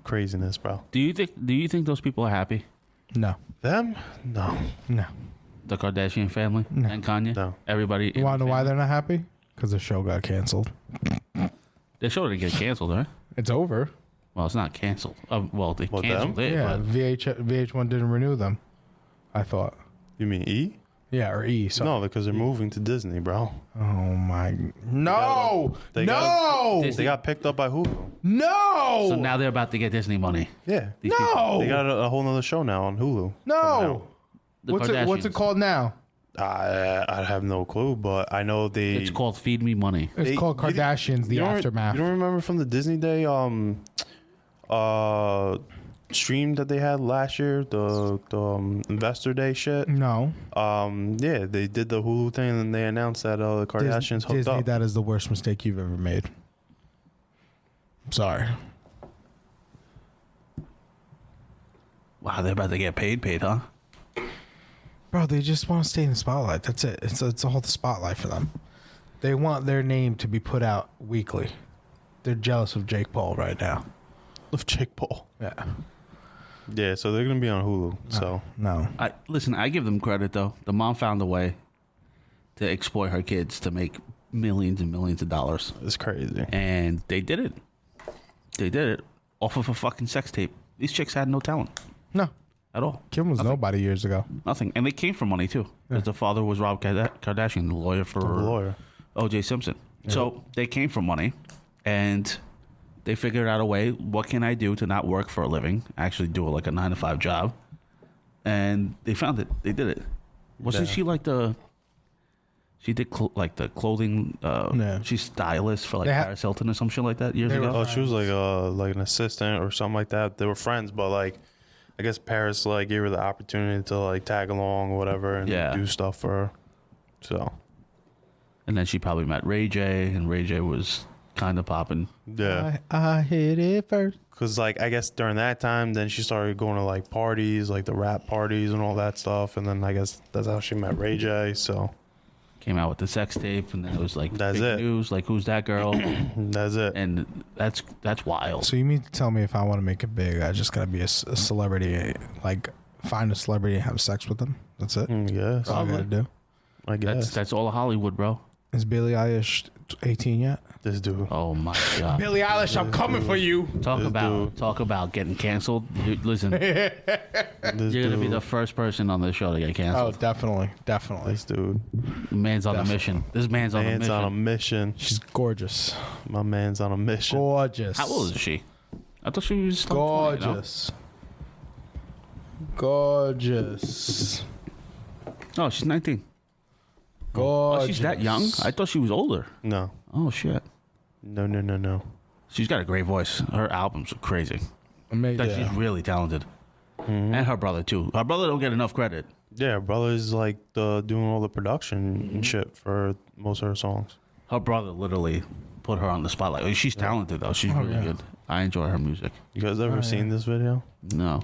Craziness, bro. Do you think those people are happy? No, Them? No. no. The Kardashian family and Kanye? No. Everybody. You wanna know why they're not happy? Because the show got canceled. They showed it get canceled, right? It's over. Well, it's not canceled. Well, they Well, canceled them? it, Yeah, but VH1 didn't renew them. I thought. You mean E? Yeah, or E. So. No, because they're moving to Disney, bro. Oh my. No. They No. They got picked up by Hulu. No. so now they're about to get Disney money. Yeah. These people. No. They got a whole nother show now on Hulu. No. The What's it Kardashians. called now? I have no clue, but I know they. It's called Feed Me Money. It's They- called you- Kardashians: The you don't- Aftermath. You don't remember from the Disney Day stream that they had last year, the Investor Day shit? No. Yeah, they did the Hulu thing and then they announced that the Kardashians hooked Disney, up. that is the worst mistake you've ever made. I'm sorry. Wow, they're about to get paid, huh? Bro, they just want to stay in the spotlight. That's it. It's all the spotlight for them. They want their name to be put out weekly. They're jealous of Jake Paul right now. Of Jake Paul. Yeah. Yeah, so they're gonna be on Hulu. So No. Listen, I give them credit though. The mom found a way to exploit her kids to make millions and millions of dollars. It's crazy. And they did it. They did it off of a fucking sex tape. These chicks had no talent No. at all. Kim was nobody years ago. Nothing. And they came from money, too. Because the father was Rob Kardashian, the lawyer for O.J. Simpson. Yep. So they came from money, and they figured out a way, what can I do to not work for a living, actually do like a 9-to-5 job, and they found it. They did it. Wasn't she like the... She did like the clothing. She's stylist for like Paris Hilton or some shit like that years ago. Oh, she was like an assistant or something like that. They were friends, but like, I guess Paris like gave her the opportunity to like tag along or whatever and do stuff for her. So, and then she probably met Ray J, and Ray J was kind of popping. Yeah, I hit it first. Cause like I guess during that time, then she started going to like parties, like the rap parties and all that stuff, and then I guess that's how she met Ray J. So. Came out with the sex tape, and then it was like that's big news. Like, who's that girl? That's it. And that's wild. So you mean to tell me if I want to make it big, I just gotta be a celebrity, like find a celebrity and have sex with them? That's it. Yes, that's all I gotta do. I guess that's all of Hollywood, bro. Is Billie Eilish 18 yet? This dude. Oh my god. Billie Eilish, I'm coming for you. Talk about getting canceled. Listen, you're gonna be the first person on this show to get canceled. Oh, definitely. This dude. Man's on a mission. This man's on a mission. She's gorgeous. My man's on a mission. Gorgeous. How old is she? I thought she was gorgeous. 20, Gorgeous. Oh, she's 19. Gorgeous. Oh, she's that young? I thought she was older. No. Oh, shit. No. She's got a great voice. Her albums are crazy. Amazing. She's really talented. Mm-hmm. And her brother, too. Her brother don't get enough credit. Yeah, her brother's like doing all the production and shit for most of her songs. Her brother literally put her on the spotlight. She's talented, though. She's really good. I enjoy her music. You guys ever seen this video? No.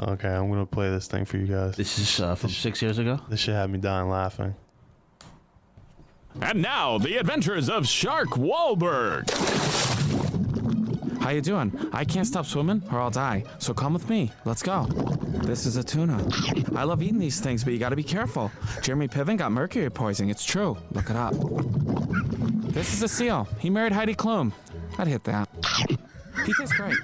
Okay, I'm going to play this thing for you guys. This is from 6 years ago? This shit had me dying laughing. And now, the adventures of Shark Wahlberg. How you doing? I can't stop swimming or I'll die. So come with me. Let's go. This is a tuna. I love eating these things, but you gotta be careful. Jeremy Piven got mercury poisoning. It's true. Look it up. This is a seal. He married Heidi Klum. I'd hit that. He tastes great.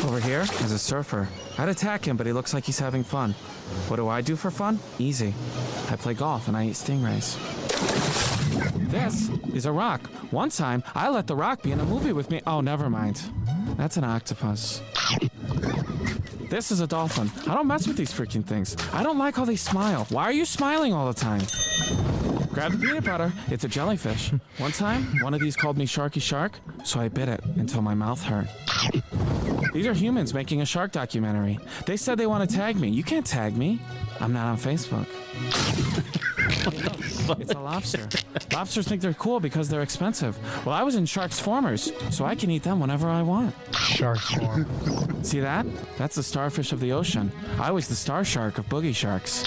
Over here is a surfer. I'd attack him, but he looks like he's having fun. What do I do for fun? Easy. I play golf and I eat stingrays. This is a rock. One time, I let the rock be in a movie with me. Oh, never mind. That's an octopus. This is a dolphin. I don't mess with these freaking things. I don't like how they smile. Why are you smiling all the time? Grab the peanut butter. It's a jellyfish. One time, one of these called me Sharky Shark, so I bit it until my mouth hurt. These are humans making a shark documentary. They said they want to tag me. You can't tag me. I'm not on Facebook. It's a lobster. Lobsters think they're cool because they're expensive. Well, I was in Shark's Farmers, so I can eat them whenever I want. Shark's Farm. See that? That's the starfish of the ocean. I was the star shark of boogie sharks.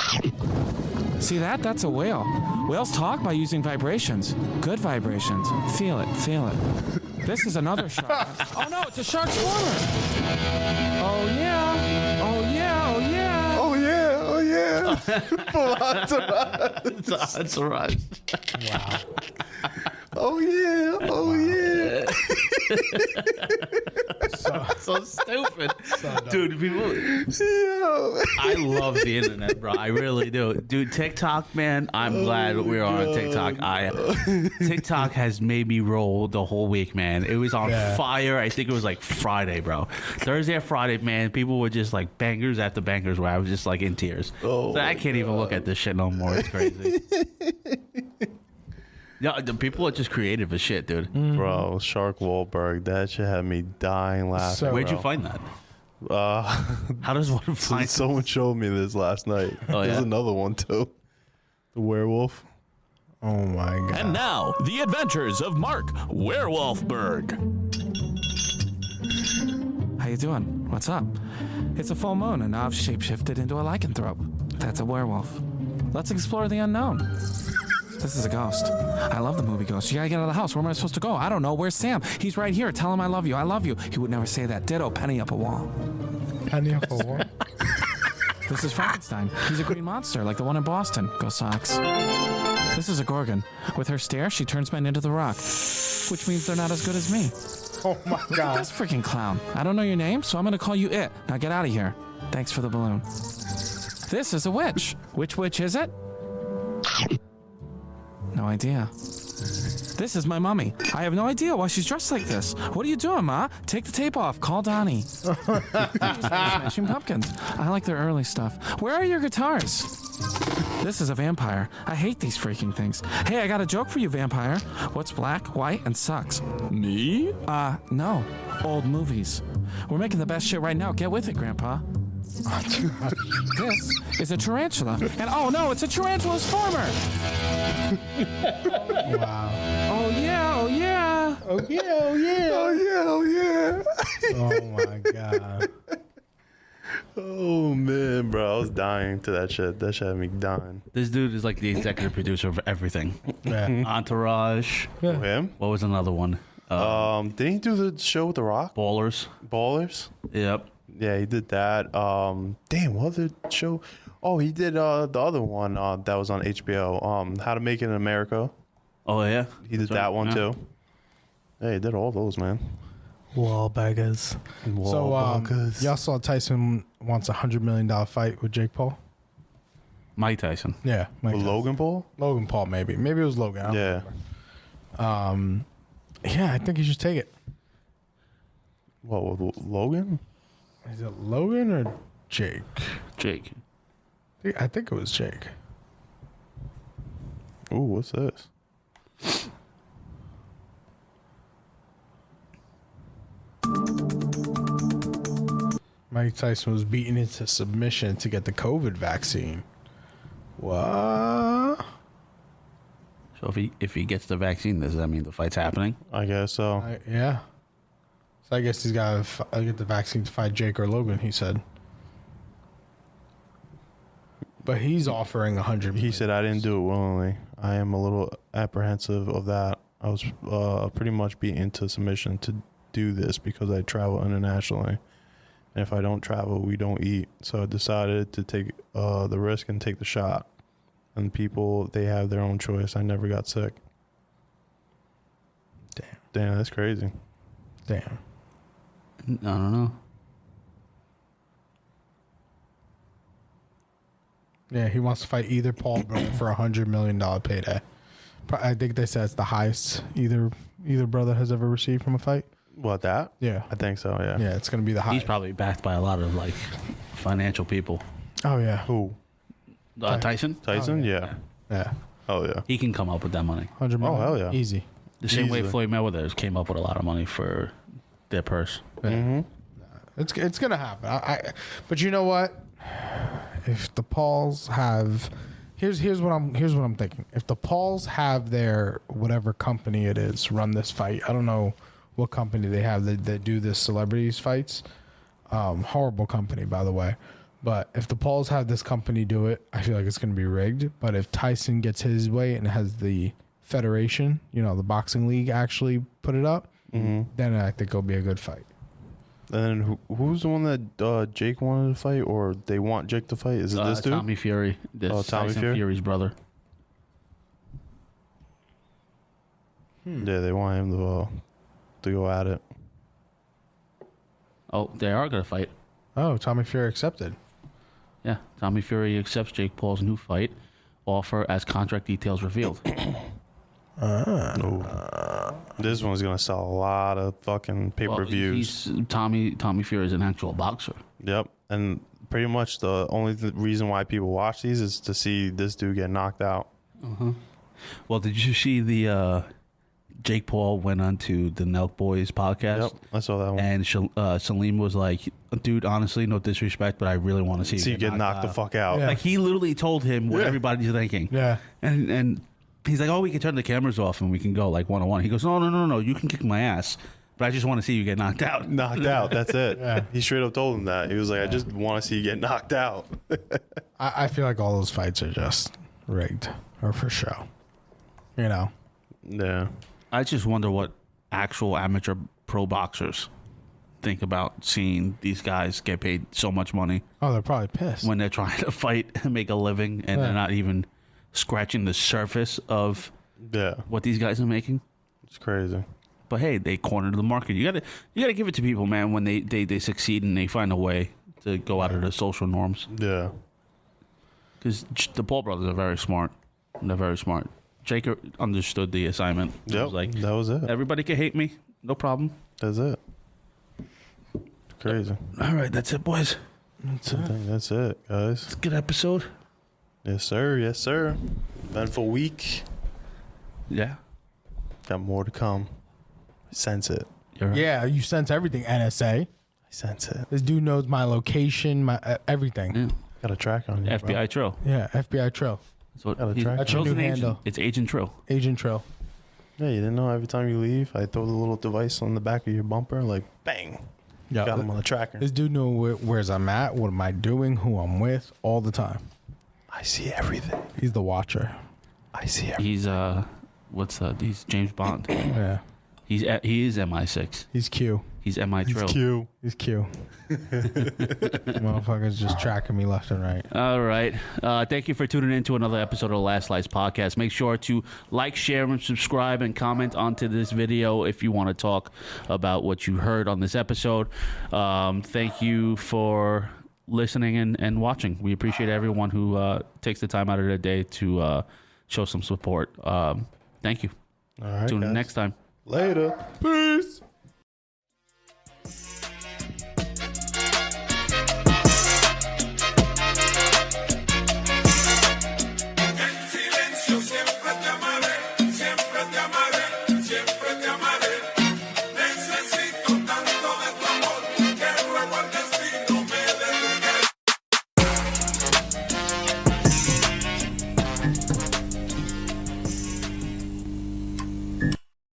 See that? That's a whale. Whales talk by using vibrations. Good vibrations. Feel it. Feel it. This is another shark. Oh no, it's a Shark's Farmer. Oh yeah. Oh yeah. Oh yeah. Oh yeah. Oh yeah. That's all right. Wow. Oh yeah. Oh yeah. So stupid. Dude, people. Yo. I love the internet, bro. I really do. Dude, TikTok, man, I'm glad we're on TikTok. TikTok has made me roll the whole week, man. It was on fire. I think it was like Friday, bro. Thursday or Friday, man, people were just like bangers after bangers where I was just like in tears. So I can't even look at this shit no more. It's crazy. Yeah, the people are just creative as shit, dude. Bro, Shark Wahlberg, that shit had me dying laughing. So, where'd you find that? How does one find someone showed me this last night. Oh, There's yeah? another one too. The werewolf. Oh my god. And now, the adventures of Mark Werewolfberg. How you doing? What's up? It's a full moon, and now I've shapeshifted into a lycanthrope. That's a werewolf. Let's explore the unknown. This is a ghost. I love the movie Ghost. You gotta get out of the house. Where am I supposed to go? I don't know. Where's Sam? He's right here. Tell him I love you. I love you. He would never say that. Ditto, penny up a wall. Penny up a wall. This is Frankenstein. He's a green monster, like the one in Boston. Go Sox. This is a Gorgon. With her stare, she turns men into the Rock, which means they're not as good as me. Oh my Look at god. this freaking clown. I don't know your name, so I'm gonna call you It. Now get out of here. Thanks for the balloon. This is a witch. Which witch is it? No idea. This is my mummy. I have no idea why she's dressed like this. What are you doing, Ma? Take the tape off. Call Donnie. Smashing Pumpkins. I like their early stuff. Where are your guitars? This is a vampire. I hate these freaking things. Hey, I got a joke for you, vampire. What's black, white, and sucks? Me? No. Old movies. We're making the best shit right now. Get with it, Grandpa. This is a tarantula. And oh no, it's a tarantula's former. Wow. Oh yeah, oh yeah. Oh yeah, oh yeah. Oh yeah, oh yeah. Oh my god. Oh man, bro, I was dying to that shit. That shit had me dying. This dude is like the executive producer of everything. Yeah. Entourage. Him? What was another one? Didn't he do the show with The Rock? Ballers. Ballers? Yep. Yeah, he did that. Damn, what other show? Oh, he did the other one that was on HBO. How to Make It in America. Oh yeah. He did that one too. Yeah, he did all those, man. Wallbaggers. So, Wallbaggers. y'all saw Tyson wants $100 million fight with Jake Paul? Mike Tyson. Yeah. Mike With Tyson. Logan Paul? Logan Paul, maybe. Maybe it was Logan. I don't Yeah. remember. Yeah, I think he should take it. What, with Logan? Is it Logan or Jake? Jake. I think it was Jake. Ooh, what's this? Mike Tyson was beaten into submission to get the COVID vaccine. What? So if he gets the vaccine, does that mean the fight's happening? I guess so. Yeah. So I guess he's got to get the vaccine to fight Jake or Logan, he said. But he's offering $100 million. He said, I didn't do it willingly. I am a little apprehensive of that. I was pretty much beaten to submission to do this because I travel internationally. And if I don't travel, we don't eat. So I decided to take the risk and take the shot. And people, they have their own choice. I never got sick. Damn, that's crazy. Damn. I don't know. Yeah, he wants to fight either Paul brother for $100 million payday. I think they said it's the highest either brother has ever received from a fight. What, that? Yeah. I think so, yeah. Yeah, it's going to be the highest. He's probably backed by a lot of like financial people. Oh, yeah. Who? Tyson? Tyson? Yeah. Yeah. Oh, yeah. He can come up with that money. $100 million. Oh, hell yeah. Easy. The same way Easily. Floyd Mayweather came up with a lot of money for their purse. Yeah. It's going to happen. But you know what? If the Pauls have... Here's what I'm thinking. If the Pauls have their whatever company it is run this fight, I don't know what company they have that do this celebrities fights. Horrible company, by the way. But if the Pauls have this company do it, I feel like it's going to be rigged. But if Tyson gets his way and has the federation, the boxing league actually put it up, then I think it'll be a good fight. And then who's the one that Jake wanted to fight, or they want Jake to fight? Is it this dude? Tommy Fury. This Tommy Tyson Fury? Fury's brother. Yeah, they want him to go at it. Oh, they are going to fight. Oh, Tommy Fury accepted. Yeah, Tommy Fury accepts Jake Paul's new fight offer as contract details revealed. This one's gonna sell a lot of fucking pay-per-views. Tommy Fury is an actual boxer. Yep, and pretty much the only reason why people watch these is to see this dude get knocked out. Well, did you see the Jake Paul went on to the Nelk Boys podcast? Yep, I saw that one. And Salim was like, dude, honestly, no disrespect, but I really want to see you get knocked the fuck out. Yeah. Like, he literally told him what everybody's thinking. Yeah. And he's like, oh, we can turn the cameras off and we can go like one-on-one. He goes, no, you can kick my ass, but I just want to see you get knocked out. Knocked out, that's it. Yeah. He straight up told him that. He was like, I just want to see you get knocked out. I feel like all those fights are just rigged or for show. Yeah. I just wonder what actual amateur pro boxers think about seeing these guys get paid so much money. Oh, they're probably pissed when they're trying to fight and make a living, and they're not even scratching the surface of what these guys are making. It's crazy. But hey, they cornered the market. You gotta give it to people, man, when they succeed and they find a way to go out of the social norms. Yeah. Because the Paul brothers are very smart. They're very smart. Jake understood the assignment. Yep, that was it. Everybody can hate me. No problem. That's it. It's crazy. All right, that's it, boys. I think that's it, guys. It's a good episode. Yes, sir. Yes, sir. Eventful week. Yeah. Got more to come. I sense it. You're right. Yeah, you sense everything, NSA. I sense it. This dude knows my location, my everything. Yeah. Got a track on you, FBI bro. Trill. Yeah, FBI Trill. So That's your new handle. It's Agent Trill. Agent Trill. Yeah, you didn't know every time you leave, I throw the little device on the back of your bumper, like, bang. Yeah, got him on the tracker. This dude knows where's I'm at, what am I doing, who I'm with, all the time. I see everything. He's the watcher. I see everything. He's he's James Bond. Yeah. He is MI6. He's Q. He's MI Trill. Q. He's Q. Motherfuckers just tracking me left and right. All right. Thank you for tuning in to another episode of the Last Slice Podcast. Make sure to like, share, and subscribe, and comment onto this video if you want to talk about what you heard on this episode. Thank you for listening and watching. We appreciate everyone who takes the time out of their day to show some support. Thank you. All right, Tune in guys. next time. Later. Peace.